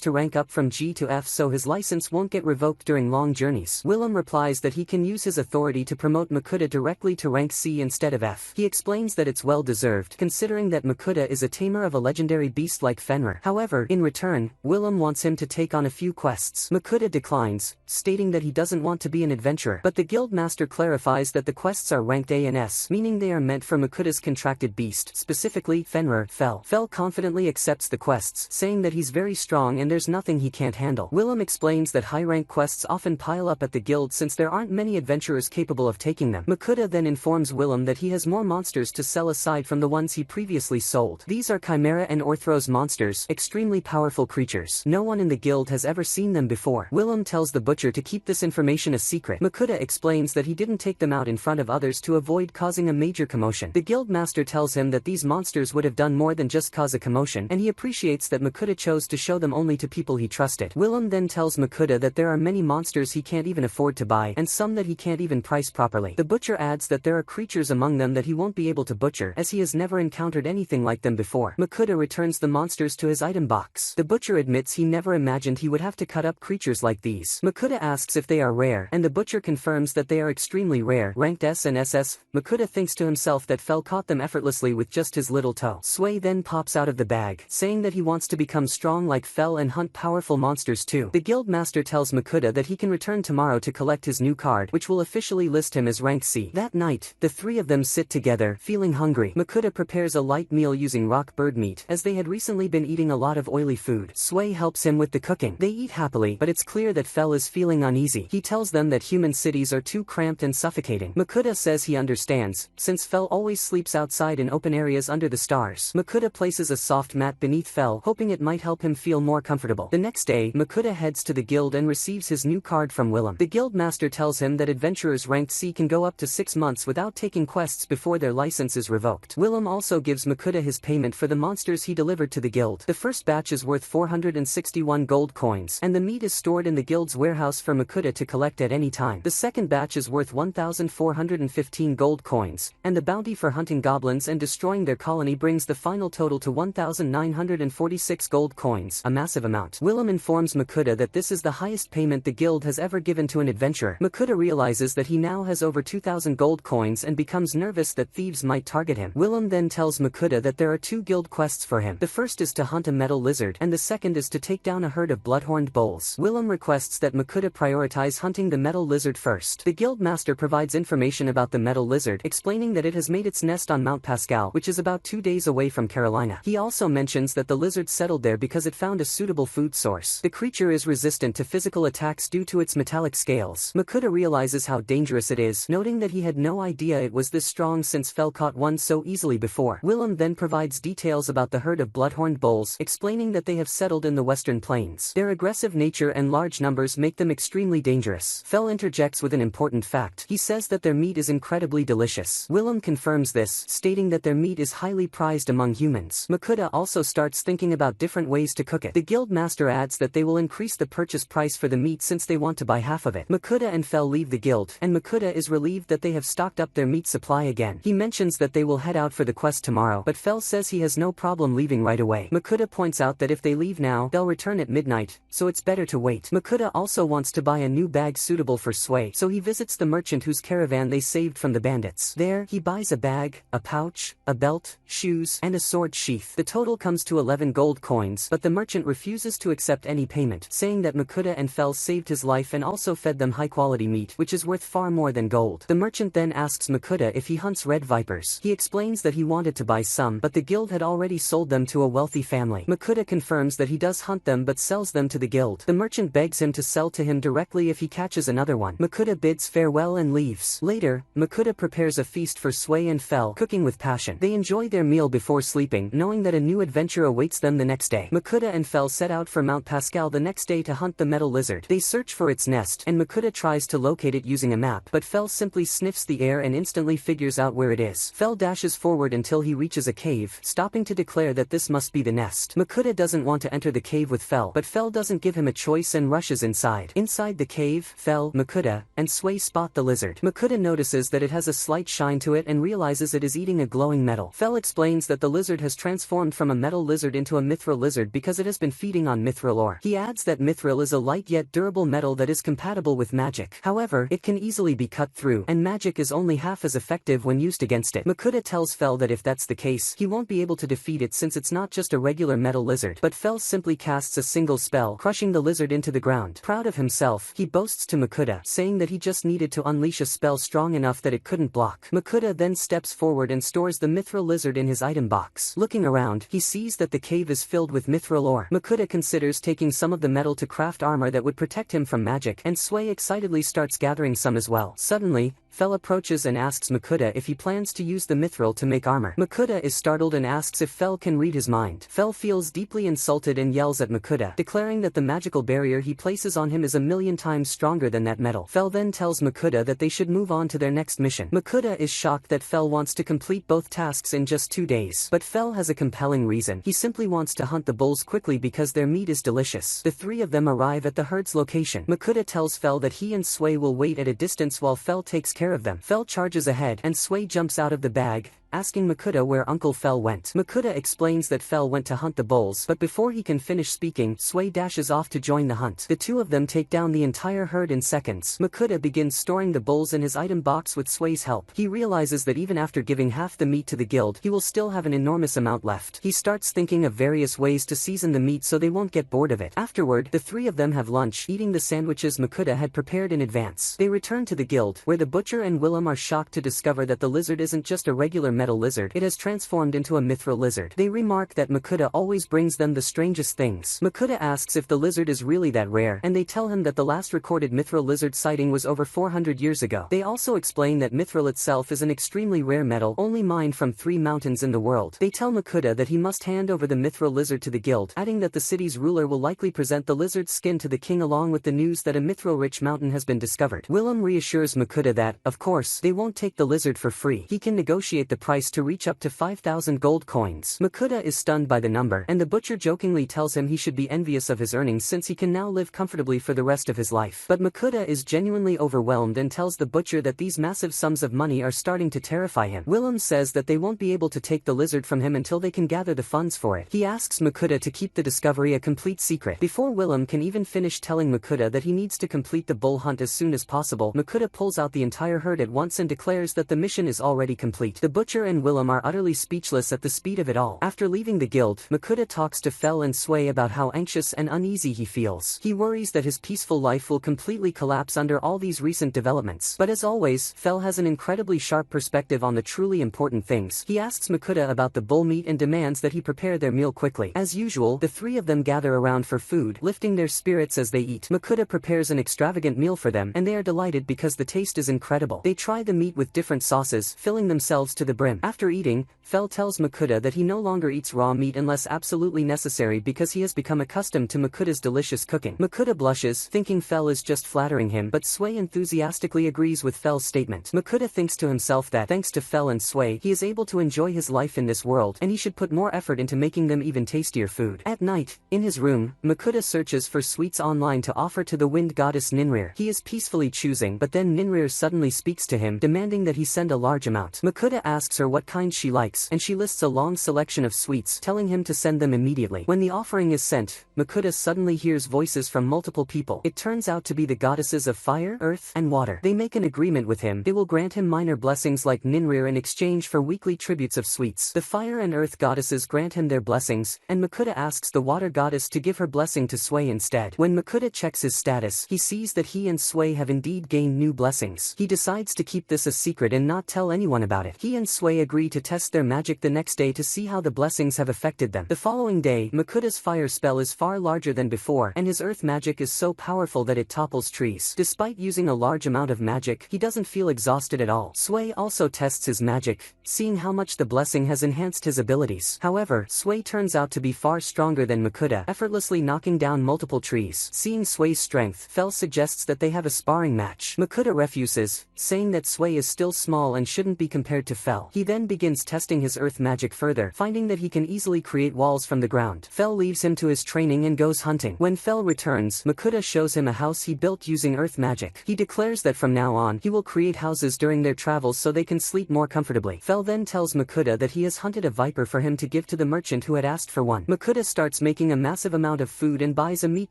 to rank up from G to F so his license won't get revoked during long journeys. Willem replies that he can use his authority to promote Makuta directly to rank C instead of F. He explains that it's well deserved, considering that Makuta is a tamer of a legendary beast like Fenrir. However, in return, Willem wants him to take on a few quests. Makuta declines, stating that he doesn't want to be an adventurer, but the guild master clarifies that the quests are ranked A and S, meaning they are meant for Makuta's contracted beast, specifically Fenrir. Fel confidently accepts the quests, saying that he's very strong and there's nothing he can't handle. Willem explains that high-rank quests often pile up at the guild since there aren't many adventurers capable of taking them. Makuta then informs Willem that he has more monsters to sell aside from the ones he previously sold. These are Chimera and Orthros monsters, extremely powerful creatures. No one in the guild has ever seen them before. Willem tells the butcher to keep this information a secret. Makuta explains that he didn't take them out in front of others to avoid causing a major commotion. The guild master tells him that these monsters would have done more than just cause a commotion, and he appreciates that Makuta chose to show them only to people he trusted. Willem then tells Makuta that there are many monsters he can't even afford to buy, and some that he can't even price properly. The butcher adds that there are creatures among them that he won't be able to butcher, as he has never encountered anything like them before. Makuta returns the monsters to his item box. The butcher admits he never imagined he would have to cut up creatures like these. Makuta asks if they are rare, and the butcher confirms that they are extremely rare, ranked S and SS. Makuta thinks to himself that Fel caught them effortlessly with just his little toe. Sway then pops out of the bag, saying that he wants to become strong like Fel and hunt powerful monsters too. The guild master tells Makuta that he can return tomorrow to collect his new card, which will officially list him as rank C. That night, the three of them sit together, feeling hungry. Makuta prepares a light meal using rock bird meat, as they had recently been eating a lot of oily food. Sway helps him with the cooking. They eat happily, but it's clear that Fel is feeling uneasy. He tells them that human cities are too cramped and suffocating. Makuta says he understands, since Fel always sleeps outside in open areas under the stars. Makuta places a soft mat beneath Fel, hoping it might help him feel more comfortable. The next day, Makuta heads to the guild and receives his new card from Willem. The guild master tells him that adventurers ranked C can go up to 6 months without taking quests before their license is revoked. Willem also gives Makuta his payment for the monsters he delivered to the guild. The first batch is worth 461 gold coins, and the meat is stored in the guild's warehouse for Makuta to collect at any time. The second batch is worth 1,415 gold coins, and the bounty for hunting goblins and destroying their colony brings the final total to 1,946 gold coins, a massive amount. Willem informs Makuta that this is the highest payment the guild has ever given to an adventurer. Makuta realizes that he now has over 2,000 gold coins and becomes nervous that thieves might target him. Willem then tells Makuta that there are 2 guild quests for him. The first is to hunt a metal lizard, and the second is to take down a herd of bloodhorned bulls. Willem requests that Makuta prioritize hunting the metal lizard first. The guild master provides information about the metal lizard, explaining that it has made its nest on Mount Pascal, which is about 2 days away from Carolina. He also mentions that the lizard settled there because it found a suitable food source. The creature is resistant to physical attacks due to its metallic scales. Makuta realizes how dangerous it is, noting that he had no idea it was this strong since Fel caught one so easily before. Willem then provides details about the herd of bloodhorned bulls, explaining that they have settled in the western plains. Their aggressive nature and large numbers make them extremely dangerous. Fel interjects with an important fact. He says that their meat is incredibly delicious. Willem confirms this, stating that their meat is highly prized among humans. Makuta also starts thinking about different ways to cook it. The guild master adds that they will increase the purchase price for the meat since they want to buy half of it. Makuta and Fel leave the guild, and Makuta is relieved that they have stocked up their meat supply again. He mentions that they will head out for the quest tomorrow, but Fel says he has no problem leaving right away. Makuta points out that if they leave now, they'll return at midnight, so it's better to wait. Makuta also wants to buy a new bag suitable for Sway, so he visits the merchant whose caravan they they saved from the bandits. There, he buys a bag, a pouch, a belt, shoes, and a sword sheath. The total comes to 11 gold coins, but the merchant refuses to accept any payment, saying that Makuta and Fel saved his life and also fed them high-quality meat, which is worth far more than gold. The merchant then asks Makuta if he hunts red vipers. He explains that he wanted to buy some, but the guild had already sold them to a wealthy family. Makuta confirms that he does hunt them but sells them to the guild. The merchant begs him to sell to him directly if he catches another one. Makuta bids farewell and leaves. Later, Makuta prepares a feast for Sway and Fel, cooking with passion. They enjoy their meal before sleeping, knowing that a new adventure awaits them the next day. Makuta and Fel set out for Mount Pascal the next day to hunt the metal lizard. They search for its nest, and Makuta tries to locate it using a map, but Fel simply sniffs the air and instantly figures out where it is. Fel dashes forward until he reaches a cave, stopping to declare that this must be the nest. Makuta doesn't want to enter the cave with Fel, but Fel doesn't give him a choice and rushes inside. Inside the cave, Fel, Makuta, and Sway spot the lizard. Makuta notices that it has a slight shine to it and realizes it is eating a glowing metal. Fel explains that the lizard has transformed from a metal lizard into a mithril lizard because it has been feeding on mithril ore. He adds that mithril is a light yet durable metal that is compatible with magic. However, it can easily be cut through, and magic is only half as effective when used against it. Makuta tells Fel that if that's the case, he won't be able to defeat it since it's not just a regular metal lizard, but Fel simply casts a single spell, crushing the lizard into the ground. Proud of himself, he boasts to Makuta, saying that he just needed to unleash a spell strong enough that it couldn't block. Makuta then steps forward and stores the mithril lizard in his item box. Looking around, he sees that the cave is filled with mithril ore. Makuta considers taking some of the metal to craft armor that would protect him from magic, and Sway excitedly starts gathering some as well. Suddenly, Fel approaches and asks Makuta if he plans to use the mithril to make armor. Makuta is startled and asks if Fel can read his mind. Fel feels deeply insulted and yells at Makuta, declaring that the magical barrier he places on him is 1,000,000 times stronger than that metal. Fel then tells Makuta that they should move on to their next mission. Makuta is shocked that Fel wants to complete both tasks in just 2 days. But Fel has a compelling reason. He simply wants to hunt the bulls quickly because their meat is delicious. The three of them arrive at the herd's location. Makuta tells Fel that he and Sway will wait at a distance while Fel takes care of them. Fel charges ahead, and Sway jumps out of the bag, asking Makuta where Uncle Fel went. Makuta explains that Fel went to hunt the bulls, but before he can finish speaking, Sway dashes off to join the hunt. The two of them take down the entire herd in seconds. Makuta begins storing the bulls in his item box with Sway's help. He realizes that even after giving half the meat to the guild, he will still have an enormous amount left. He starts thinking of various ways to season the meat so they won't get bored of it. Afterward, the three of them have lunch, eating the sandwiches Makuta had prepared in advance. They return to the guild, where the butcher and Willem are shocked to discover that the lizard isn't just a regular metal lizard, it has transformed into a mithril lizard. They remark that Makuta always brings them the strangest things. Makuta asks if the lizard is really that rare, and they tell him that the last recorded mithril lizard sighting was over 400 years ago. They also explain that mithril itself is an extremely rare metal, only mined from 3 mountains in the world. They tell Makuta that he must hand over the mithril lizard to the guild, adding that the city's ruler will likely present the lizard's skin to the king along with the news that a mithril-rich mountain has been discovered. Willem reassures Makuta that, of course, they won't take the lizard for free. He can negotiate the price to reach up to 5,000 gold coins. Makuta is stunned by the number, and the butcher jokingly tells him he should be envious of his earnings since he can now live comfortably for the rest of his life. But Makuta is genuinely overwhelmed and tells the butcher that these massive sums of money are starting to terrify him. Willem says that they won't be able to take the lizard from him until they can gather the funds for it. He asks Makuta to keep the discovery a complete secret. Before Willem can even finish telling Makuta that he needs to complete the bull hunt as soon as possible, Makuta pulls out the entire herd at once and declares that the mission is already complete. The butcher and Willem are utterly speechless at the speed of it all. After leaving the guild, Makuta talks to Fel and Sway about how anxious and uneasy he feels. He worries that his peaceful life will completely collapse under all these recent developments. But as always, Fel has an incredibly sharp perspective on the truly important things. He asks Makuta about the bull meat and demands that he prepare their meal quickly. As usual, the three of them gather around for food, lifting their spirits as they eat. Makuta prepares an extravagant meal for them, and they are delighted because the taste is incredible. They try the meat with different sauces, filling themselves to the brim. After eating, Fel tells Makuta that he no longer eats raw meat unless absolutely necessary because he has become accustomed to Makuta's delicious cooking. Makuta blushes, thinking Fel is just flattering him, but Sway enthusiastically agrees with Fel's statement. Makuta thinks to himself that, thanks to Fel and Sway, he is able to enjoy his life in this world, and he should put more effort into making them even tastier food. At night, in his room, Makuta searches for sweets online to offer to the wind goddess Ninrir. He is peacefully choosing, but then Ninrir suddenly speaks to him, demanding that he send a large amount. Makuta asks her what kind she likes, and she lists a long selection of sweets, telling him to send them immediately. When the offering is sent, Makuta suddenly hears voices from multiple people. It turns out to be the goddesses of fire, earth, and water. They make an agreement with him. They will grant him minor blessings like Ninrir in exchange for weekly tributes of sweets. The fire and earth goddesses grant him their blessings, and Makuta asks the water goddess to give her blessing to Sway instead. When Makuta checks his status, he sees that he and Sway have indeed gained new blessings. He decides to keep this a secret and not tell anyone about it. He and Sway agree to test their magic the next day to see how the blessings have affected them. The following day, Makuta's fire spell is far larger than before, and his earth magic is so powerful that it topples trees. Despite using a large amount of magic, he doesn't feel exhausted at all. Sway also tests his magic, seeing how much the blessing has enhanced his abilities. However, Sway turns out to be far stronger than Makuta, effortlessly knocking down multiple trees. Seeing Sway's strength, Fel suggests that they have a sparring match. Makuta refuses, saying that Sway is still small and shouldn't be compared to Fel. He then begins testing his earth magic further, finding that he can easily create walls from the ground. Fel leaves him to his training and goes hunting. When Fel returns, Makuta shows him a house he built using earth magic. He declares that from now on, he will create houses during their travels so they can sleep more comfortably. Fel then tells Makuta that he has hunted a viper for him to give to the merchant who had asked for one. Makuta starts making a massive amount of food and buys a meat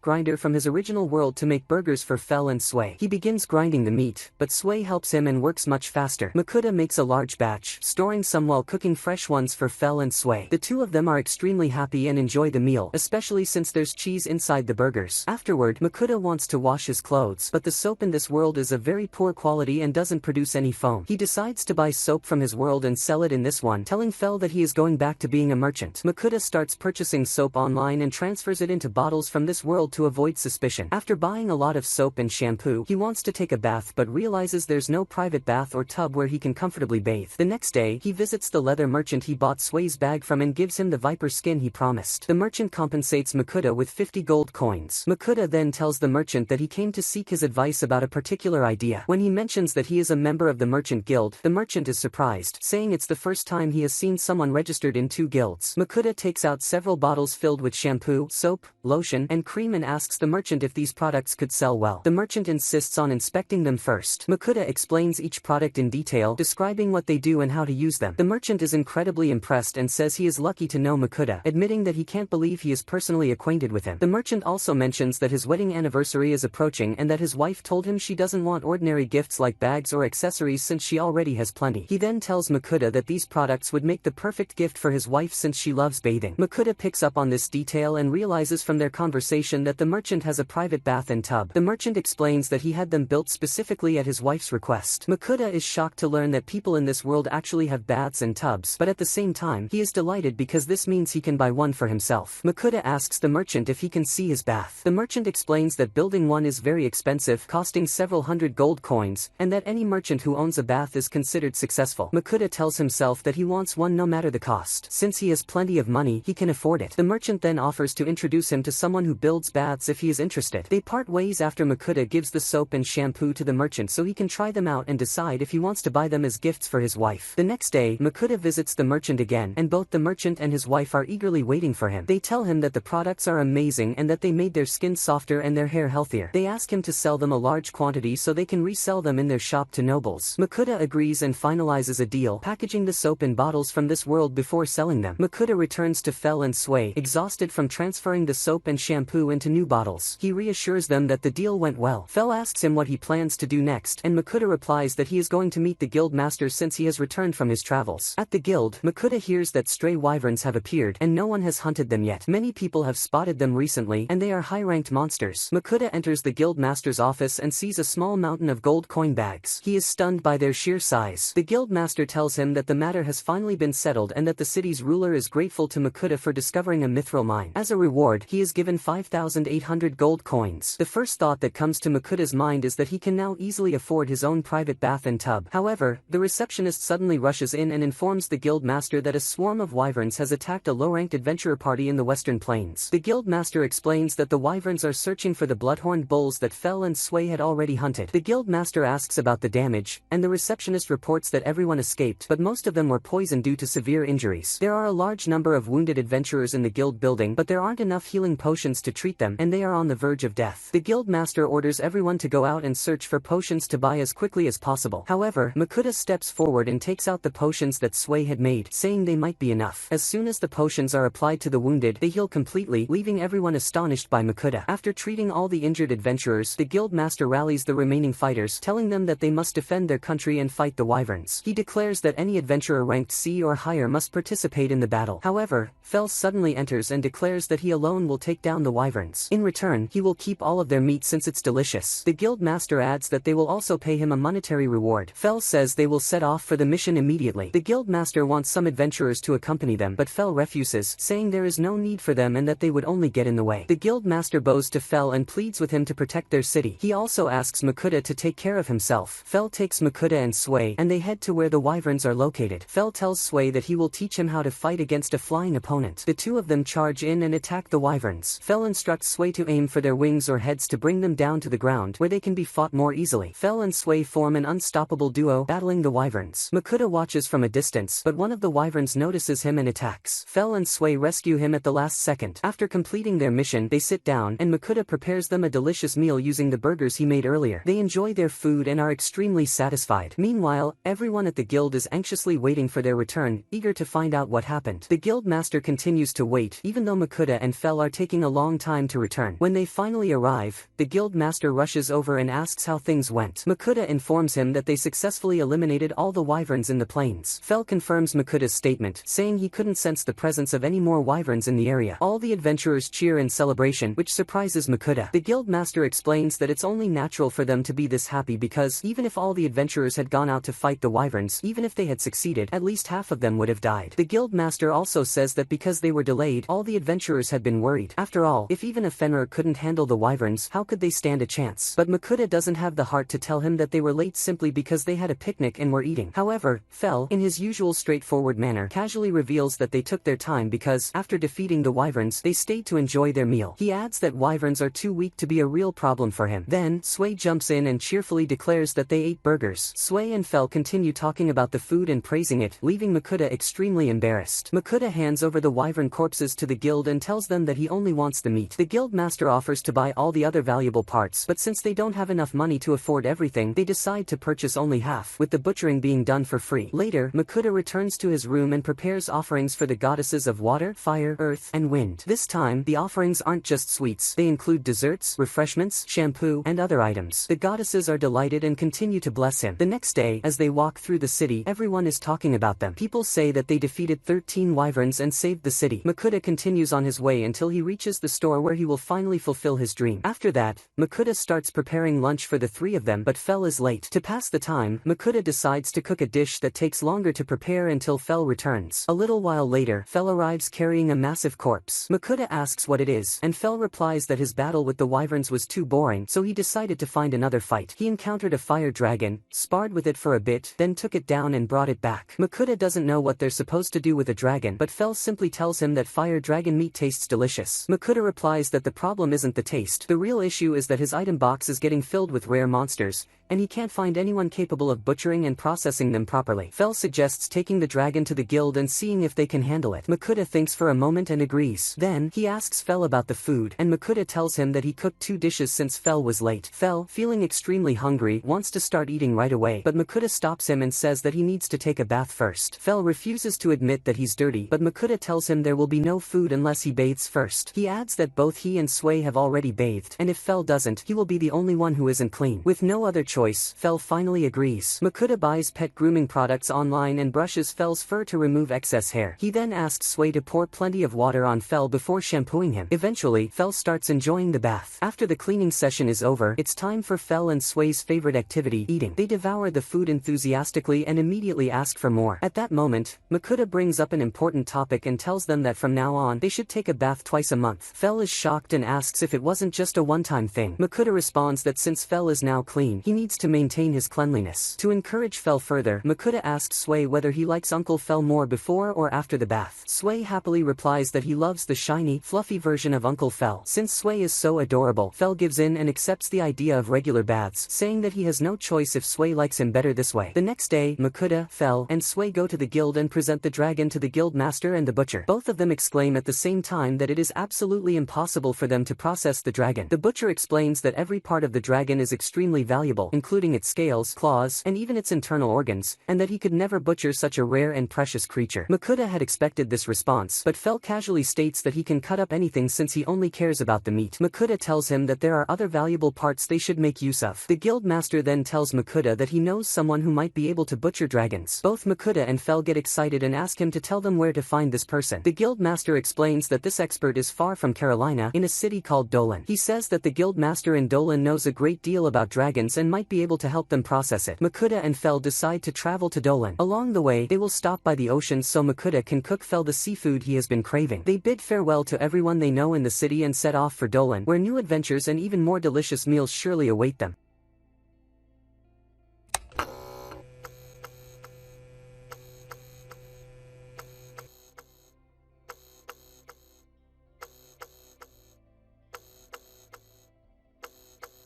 grinder from his original world to make burgers for Fel and Sway. He begins grinding the meat, but Sway helps him and works much faster. Makuta makes a large batch, storing some while cooking fresh ones for Fel and Sway. The two of them are extremely happy and enjoy the meal, especially since there's cheese inside the burgers. Afterward, Makuta wants to wash his clothes, but the soap in this world is of very poor quality and doesn't produce any foam. He decides to buy soap from his world and sell it in this one, telling Fel that he is going back to being a merchant. Makuta starts purchasing soap online and transfers it into bottles from this world to avoid suspicion. After buying a lot of soap and shampoo, he wants to take a bath but realizes there's no private bath or tub where he can comfortably bathe. The next day, he visits the leather merchant he bought Sway's bag from and gives him the viper skin he promised. The merchant compensates Makuta with 50 gold coins. Makuta then tells the merchant that he came to seek his advice about a particular idea. When he mentions that he is a member of the merchant guild, the merchant is surprised, saying it's the first time he has seen someone registered in 2 guilds. Makuta takes out several bottles filled with shampoo, soap, lotion, and cream and asks the merchant if these products could sell well. The merchant insists on inspecting them first. Makuta explains each product in detail, describing what they do and how to use them. The merchant is incredibly impressed and says he is lucky to know Makuta, admitting that he can't believe he is personally acquainted with him. The merchant also mentions that his wedding anniversary is approaching and that his wife told him she doesn't want ordinary gifts like bags or accessories since she already has plenty. He then tells Makuta that these products would make the perfect gift for his wife since she loves bathing. Makuta picks up on this detail and realizes from their conversation that the merchant has a private bath and tub. The merchant explains that he had them built specifically at his wife's request. Makuta is shocked to learn that people in this world actually have baths and tubs, but at the same time, he is delighted because this means he can buy one for himself. Makuta asks the merchant if he can see his bath. The merchant explains that building one is very expensive, costing several hundred gold coins, and that any merchant who owns a bath is considered successful. Makuta tells himself that he wants one no matter the cost. Since he has plenty of money, he can afford it. The merchant then offers to introduce him to someone who builds baths if he is interested. They part ways after Makuta gives the soap and shampoo to the merchant so he can try them out and decide if he wants to buy them as gifts for his wife. The next day, Makuta visits the merchant again, and both the merchant and his wife are eagerly waiting for him. They tell him that the products are amazing and that they made their skin softer and their hair healthier. They ask him to sell them a large quantity so they can resell them in their shop to nobles. Makuta agrees and finalizes a deal, packaging the soap in bottles from this world before selling them. Makuta returns to Fel and Sway, exhausted from transferring the soap and shampoo into new bottles. He reassures them that the deal went well. Fel asks him what he plans to do next, and Makuta replies that he is going to meet the guild master since he has returned from his travels. At the guild, Makuta hears that stray wyverns have appeared, and no one has hunted them yet. Many people have spotted them recently, and they are high-ranked monsters. Makuta enters the guild master's office and sees a small mountain of gold coin bags. He is stunned by their sheer size. The guild master tells him that the matter has finally been settled and that the city's ruler is grateful to Makuta for discovering a mithril mine. As a reward, he is given 5,800 gold coins. The first thought that comes to Makuta's mind is that he can now easily afford his own private bath and tub. However, the receptionist suddenly rushes in and informs the guild master that a swarm of wyverns has attacked a low-ranked adventurer party in the western plains. The guild master explains that the wyverns are searching for the bloodhorned bulls that Fel and Sway had already hunted. The guild master asks about the damage, and the receptionist reports that everyone escaped, but most of them were poisoned due to severe injuries. There are a large number of wounded adventurers in the guild building, but there aren't enough healing potions to treat them, and they are on the verge of death. The guild master orders everyone to go out and search for potions to buy as quickly as possible. However, Makuta steps forward and takes out out the potions that Sway had made, saying they might be enough. As soon as the potions are applied to the wounded, they heal completely, leaving everyone astonished by Makuta. After treating all the injured adventurers, the guild master rallies the remaining fighters, telling them that they must defend their country and fight the wyverns. He declares that any adventurer ranked C or higher must participate in the battle. However, Fel suddenly enters and declares that he alone will take down the wyverns. In return, he will keep all of their meat since it's delicious. The guild master adds that they will also pay him a monetary reward. Fel says they will set off for the mission immediately. The guild master wants some adventurers to accompany them, but Fel refuses, saying there is no need for them and that they would only get in the way. The guild master bows to Fel and pleads with him to protect their city. He also asks Makuta to take care of himself. Fel takes Makuta and Sway, and they head to where the wyverns are located. Fel tells Sway that he will teach him how to fight against a flying opponent. The two of them charge in and attack the wyverns. Fel instructs Sway to aim for their wings or heads to bring them down to the ground, where they can be fought more easily. Fel and Sway form an unstoppable duo, battling the wyverns. Makuta watches from a distance, but one of the wyverns notices him and attacks. Fel and Sway rescue him at the last second. After completing their mission, they sit down, and Makuta prepares them a delicious meal using the burgers he made earlier. They enjoy their food and are extremely satisfied. Meanwhile, everyone at the guild is anxiously waiting for their return, eager to find out what happened. The guild master continues to wait, even though Makuta and Fel are taking a long time to return. When they finally arrive, the guild master rushes over and asks how things went. Makuta informs him that they successfully eliminated all the wyverns in the plains. Fel confirms Makuta's statement, saying he couldn't sense the presence of any more wyverns in the area. All the adventurers cheer in celebration, which surprises Makuta. The guild master explains that it's only natural for them to be this happy because, even if all the adventurers had gone out to fight the wyverns, even if they had succeeded, at least half of them would have died. The guild master also says that because they were delayed, all the adventurers had been worried. After all, if even a Fenrir couldn't handle the wyverns, how could they stand a chance? But Makuta doesn't have the heart to tell him that they were late simply because they had a picnic and were eating. However, Fel, in his usual straightforward manner, casually reveals that they took their time because, after defeating the wyverns, they stayed to enjoy their meal. He adds that wyverns are too weak to be a real problem for him. Then, Sway jumps in and cheerfully declares that they ate burgers. Sway and Fel continue talking about the food and praising it, leaving Makuta extremely embarrassed. Makuta hands over the wyvern corpses to the guild and tells them that he only wants the meat. The guild master offers to buy all the other valuable parts, but since they don't have enough money to afford everything, they decide to purchase only half, with the butchering being done for free. Later, Makuta returns to his room and prepares offerings for the goddesses of water, fire, earth, and wind. This time, the offerings aren't just sweets, they include desserts, refreshments, shampoo, and other items. The goddesses are delighted and continue to bless him. The next day, as they walk through the city, everyone is talking about them. People say that they defeated 13 wyverns and saved the city. Makuta continues on his way until he reaches the store where he will finally fulfill his dream. After that, Makuta starts preparing lunch for the three of them, but Fel is late. To pass the time, Makuta decides to cook a dish that takes longer to prepare until Fel returns. A little while later, Fel arrives carrying a massive corpse. Makuta asks what it is, and Fel replies that his battle with the wyverns was too boring, so he decided to find another fight. He encountered a fire dragon, sparred with it for a bit, then took it down and brought it back. Makuta doesn't know what they're supposed to do with a dragon, but Fel simply tells him that fire dragon meat tastes delicious. Makuta replies that the problem isn't the taste. The real issue is that his item box is getting filled with rare monsters, and he can't find anyone capable of butchering and processing them properly. Fel suggests taking the dragon to the guild and seeing if they can handle it. Makuta thinks for a moment and agrees. Then, he asks Fel about the food, and Makuta tells him that he cooked 2 dishes since Fel was late. Fel, feeling extremely hungry, wants to start eating right away, but Makuta stops him and says that he needs to take a bath first. Fel refuses to admit that he's dirty, but Makuta tells him there will be no food unless he bathes first. He adds that both he and Sway have already bathed, and if Fel doesn't, he will be the only one who isn't clean. With no other choice, Fel finally agrees. Makuta buys pet grooming products online and brushes Fel's fur to remove excess hair. He then asks Sway to pour plenty of water on Fel before shampooing him. Eventually, Fel starts enjoying the bath. After the cleaning session is over, it's time for Fel and Sway's favorite activity, eating. They devour the food enthusiastically and immediately ask for more. At that moment, Makuta brings up an important topic and tells them that from now on, they should take a bath twice a month. Fel is shocked and asks if it wasn't just a one-time thing. Makuta responds that since Fel is now clean, he needs to maintain his cleanliness. To encourage Fel further, Makuta asks Sway whether he likes Uncle Fel more before or after the bath. Sway happily replies that he loves the shiny, fluffy version of Uncle Fel. Since Sway is so adorable, Fel gives in and accepts the idea of regular baths, saying that he has no choice if Sway likes him better this way. The next day, Makuta, Fel, and Sway go to the guild and present the dragon to the guild master and the butcher. Both of them exclaim at the same time that it is absolutely impossible for them to process the dragon. The butcher explains that every part of the dragon is extremely valuable, including its scales, claws, and even its internal organs, and that that he could never butcher such a rare and precious creature. Makuta had expected this response, but Fell casually states that he can cut up anything since he only cares about the meat. Makuta tells him that there are other valuable parts they should make use of. The guild master then tells Makuta that he knows someone who might be able to butcher dragons. Both Makuta and Fell get excited and ask him to tell them where to find this person. The guild master explains that this expert is far from Carolina, in a city called Dolan. He says that the guild master in Dolan knows a great deal about dragons and might be able to help them process it. Makuta and Fell decide to travel to Dolan. Along the way, they will stop by the ocean so Makuta can cook Fell the seafood he has been craving. They bid farewell to everyone they know in the city and set off for Dolan, where new adventures and even more delicious meals surely await them.